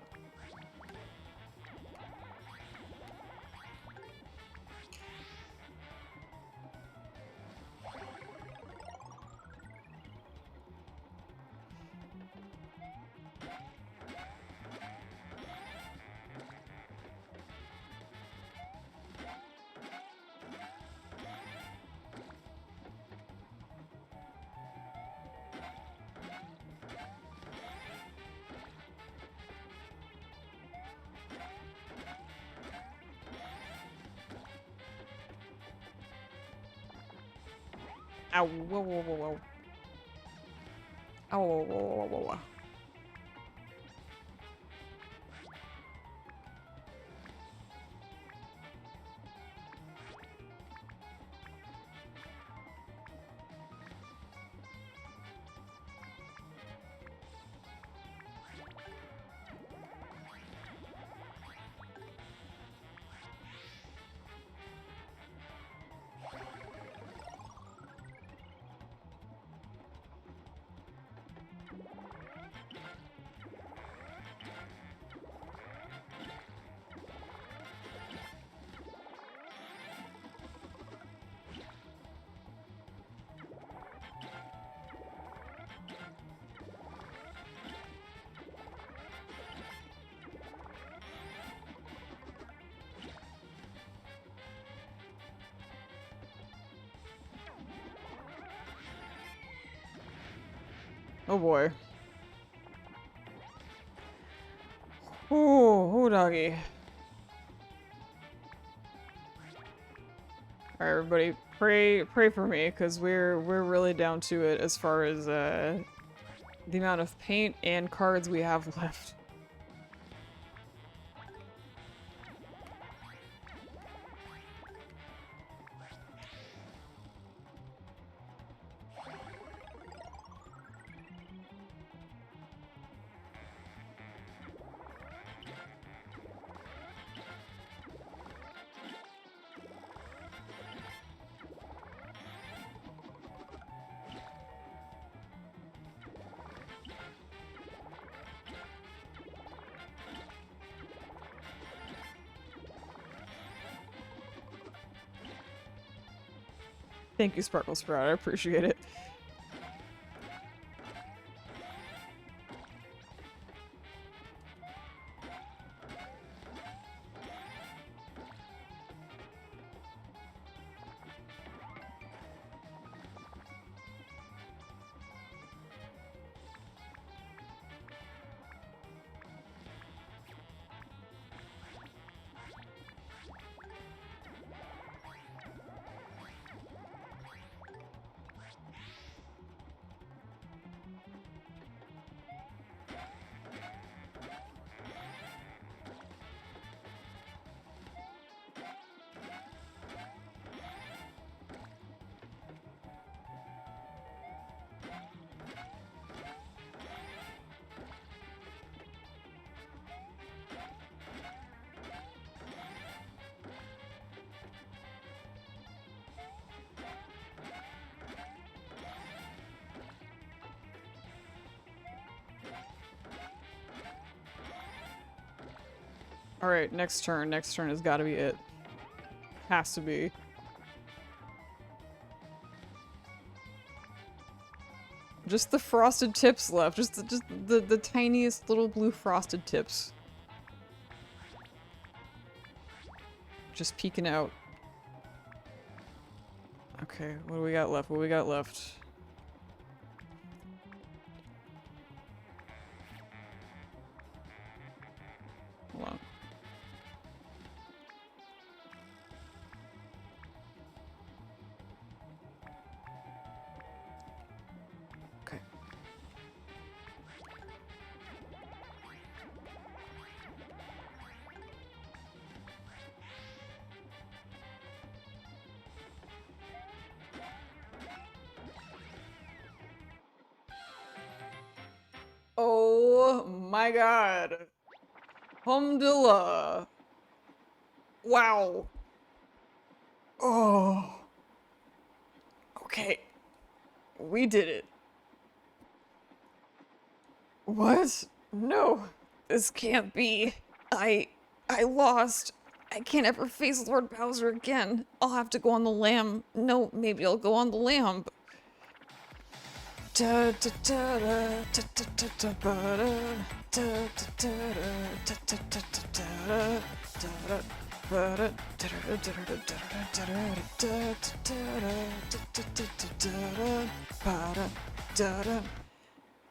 Ow, whoa, whoa, whoa, whoa. Ow, whoa, whoa, whoa, whoa, whoa. Oh boy. Ooh, doggy. Alright, everybody, pray for me, because we're really down to it as far as the amount of paint and cards we have left. Thank you, Sparkle Sprout. I appreciate it. Alright, next turn. Next turn has got to be it. Has to be. Just the frosted tips left. Just the tiniest little blue frosted tips. Just peeking out. Okay, what do we got left? What do we got left? Hold on. Okay. Oh my god. Alhamdulillah. Wow. Oh. Okay. We did it. What? No. This can't be. I lost. I can't ever face Lord Bowser again. I'll have to go on the lamb. No, maybe I'll go on the lamb.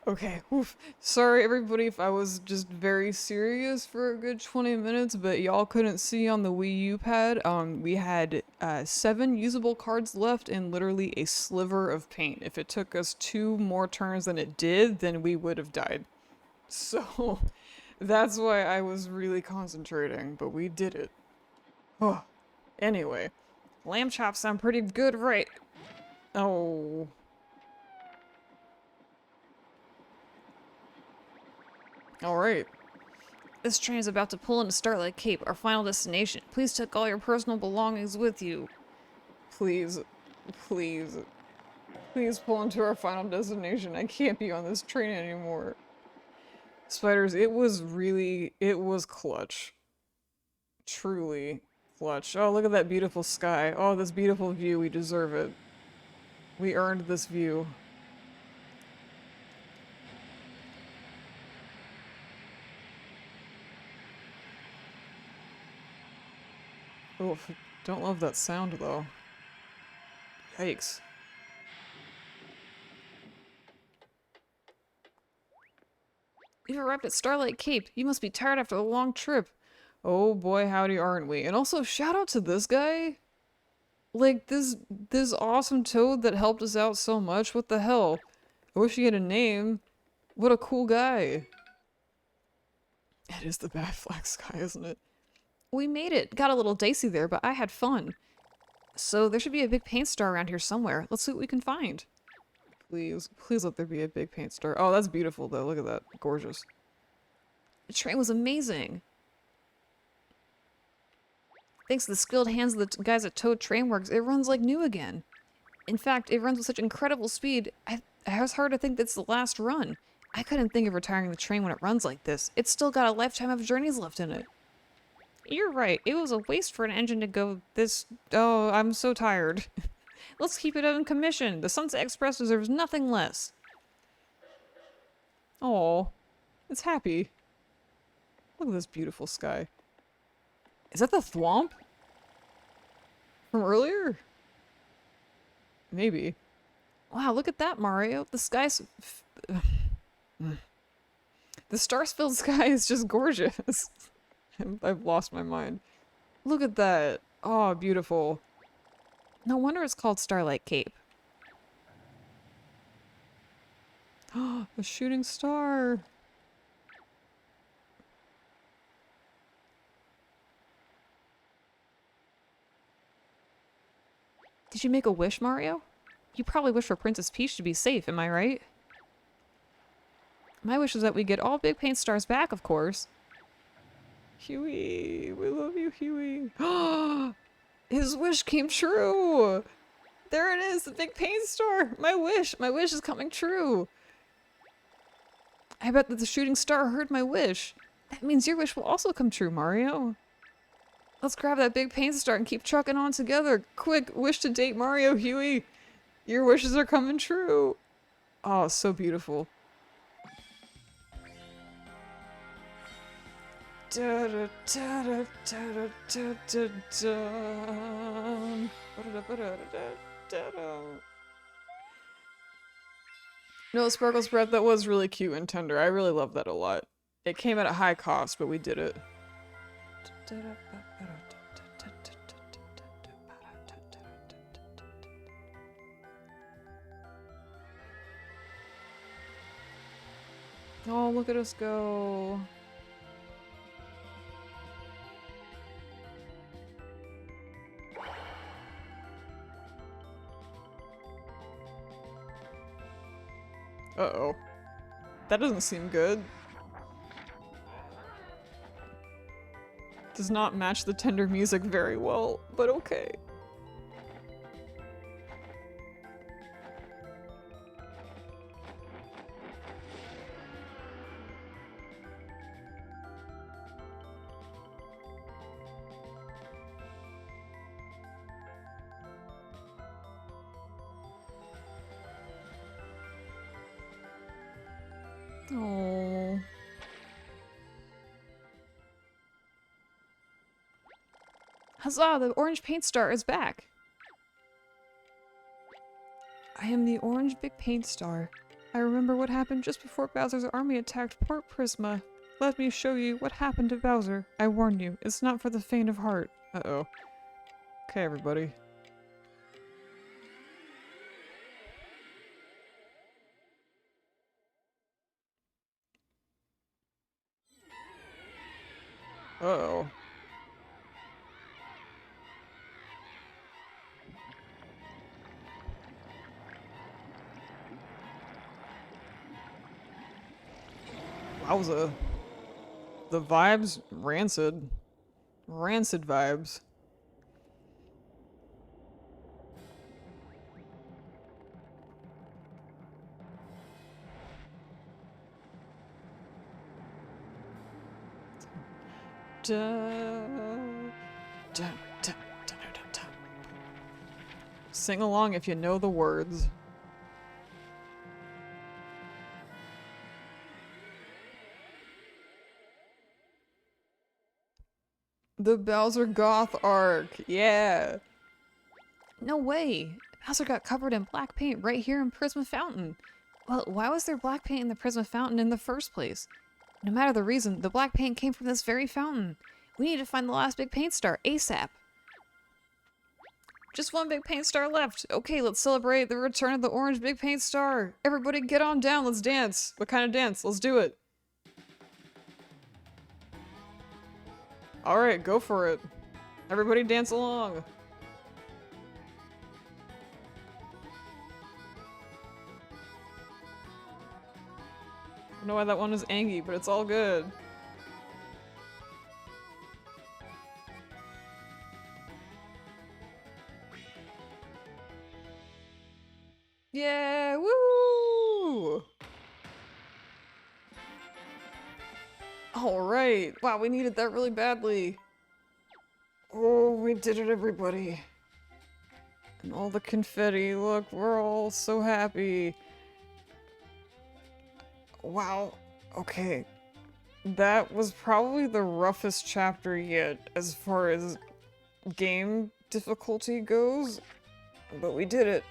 Okay, oof. Sorry everybody if I was just very serious for a good 20 minutes, but y'all couldn't see on the Wii U pad. We had 7 usable cards left and literally a sliver of paint. If it took us 2 more turns than it did, then we would have died. So, that's why I was really concentrating, but we did it. Oh. Anyway, lamb chops sound pretty good, right? Oh. Alright. This train is about to pull into Starlight Cape, our final destination. Please take all your personal belongings with you. Please. Please. Please pull into our final destination. I can't be on this train anymore. Spiders, it was clutch. Truly clutch. Oh, look at that beautiful sky. Oh, this beautiful view. We deserve it. We earned this view. Oof, don't love that sound though. Yikes. You've arrived at Starlight Cape. You must be tired after a long trip. Oh boy, howdy, aren't we? And also, shout out to this guy. Like, this awesome toad that helped us out so much. What the hell? I wish he had a name. What a cool guy. It is the Bad Flag Sky, isn't it? We made it. Got a little dicey there, but I had fun. So there should be a big paint star around here somewhere. Let's see what we can find. Please, please let there be a big paint star. Oh, that's beautiful though. Look at that. Gorgeous. The train was amazing. Thanks to the skilled hands of the guys at Toad Train Works, it runs like new again. In fact, it runs with such incredible speed, it was hard to think that's the last run. I couldn't think of retiring the train when it runs like this. It's still got a lifetime of journeys left in it. You're right. It was a waste for an engine to go this... Oh, I'm so tired. Let's keep it in commission. The Sunset Express deserves nothing less. Oh, it's happy. Look at this beautiful sky. Is that the thwomp? From earlier? Maybe. Wow, look at that, Mario. The sky's... The star-filled sky is just gorgeous. I've lost my mind. Look at that. Oh, beautiful. No wonder it's called Starlight Cape. A shooting star. Did you make a wish, Mario? You probably wish for Princess Peach to be safe, am I right? My wish is that we get all big paint stars back, of course. Huey, we love you, Huey. His wish came true. There it is, the big paint star. My wish is coming true. I bet that the shooting star heard my wish. That means your wish will also come true, Mario. Let's grab that big paint star and keep trucking on together. Quick, wish to date Mario, Huey. Your wishes are coming true. Oh, so beautiful. No, Sparkle's Breath, that was really cute and tender. I really love that a lot. It came at a high cost, but we did it. Oh, look at us go. Uh-oh. That doesn't seem good. Does not match the tender music very well, but okay. Oh. Huzzah, the orange paint star is back. I am the orange big paint star. I remember what happened just before Bowser's army attacked Port Prisma. Let me show you what happened to Bowser. I warn you, it's not for the faint of heart. Uh-oh. Okay, everybody. Uh-oh. Wowza. The vibes, rancid. Rancid vibes. Da, da, da, da, da, da. Sing along if you know the words. The Bowser Goth arc, yeah. No way! Bowser got covered in black paint right here in Prisma Fountain. Well, why was there black paint in the Prisma Fountain in the first place? No matter the reason, the black paint came from this very fountain. We need to find the last big paint star, ASAP. Just one big paint star left. Okay, let's celebrate the return of the orange big paint star. Everybody get on down, let's dance. What kind of dance? Let's do it. Alright, go for it. Everybody dance along. I don't know why that one is Angie, but it's all good. Yeah, woo! Alright. Wow, we needed that really badly. Oh, we did it, everybody. And all the confetti, look, we're all so happy. Wow. Okay. That was probably the roughest chapter yet as far as game difficulty goes. But we did it.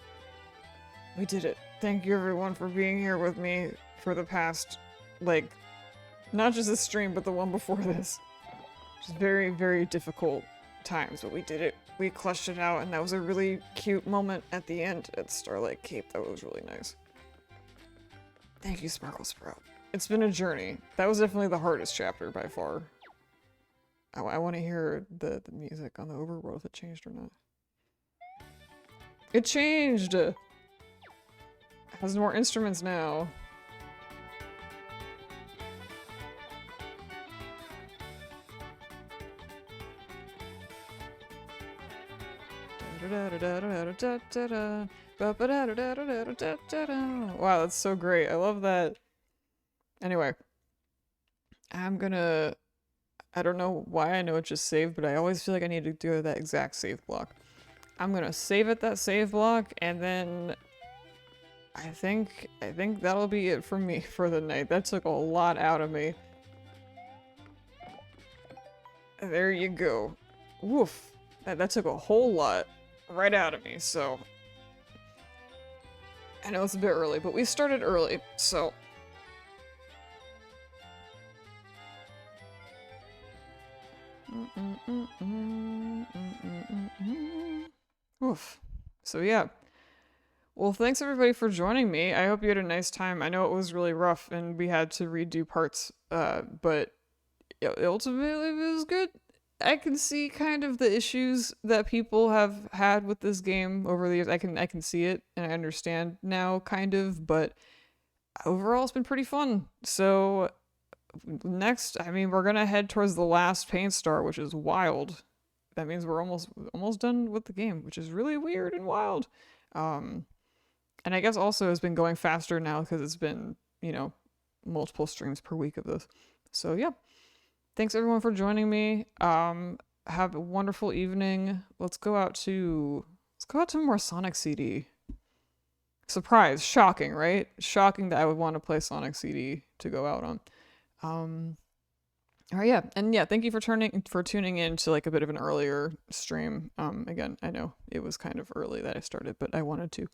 We did it. Thank you everyone for being here with me for the past, like, not just this stream, but the one before this. Just very, very difficult times, but we did it. We clutched it out, and that was a really cute moment at the end at Starlight Cape. That was really nice. Thank you, Sparkle Sprout. It's been a journey. That was definitely the hardest chapter by far. I want to hear the music on the overworld, if it changed or not. It changed! It has more instruments now. Wow, that's so great. I love that. Anyway, I'm gonna... I don't know why I know it just saved, but I always feel like I need to do that exact save block. I'm gonna save at that save block, and then I think that'll be it for me for the night. That took a lot out of me. There you go. Woof. That took a whole lot right out of me, so... I know it's a bit early, but we started early, so... Oof. So yeah. Well, thanks everybody for joining me. I hope you had a nice time. I know it was really rough and we had to redo parts, but ultimately it was good. I can see kind of the issues that people have had with this game over the years. I can see it and I understand now kind of, but overall it's been pretty fun. So next, I mean, we're gonna head towards the last paint star, which is wild. That means we're almost done with the game, which is really weird and wild. And I guess also has been going faster now because it's been, multiple streams per week of this. So yeah. Thanks everyone for joining me. Have a wonderful evening. Let's go out to more Sonic CD. Surprise, shocking, right? Shocking that I would want to play Sonic CD to go out on. All right, yeah, and yeah, thank you for tuning in to like a bit of an earlier stream. Again, I know it was kind of early that I started, but I wanted to.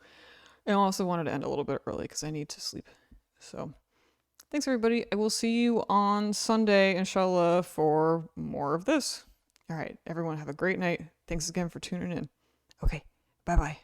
I also wanted to end a little bit early because I need to sleep. So, thanks everybody. I will see you on Sunday, inshallah, for more of this. All right, everyone, have a great night. Thanks again for tuning in. Okay, bye bye.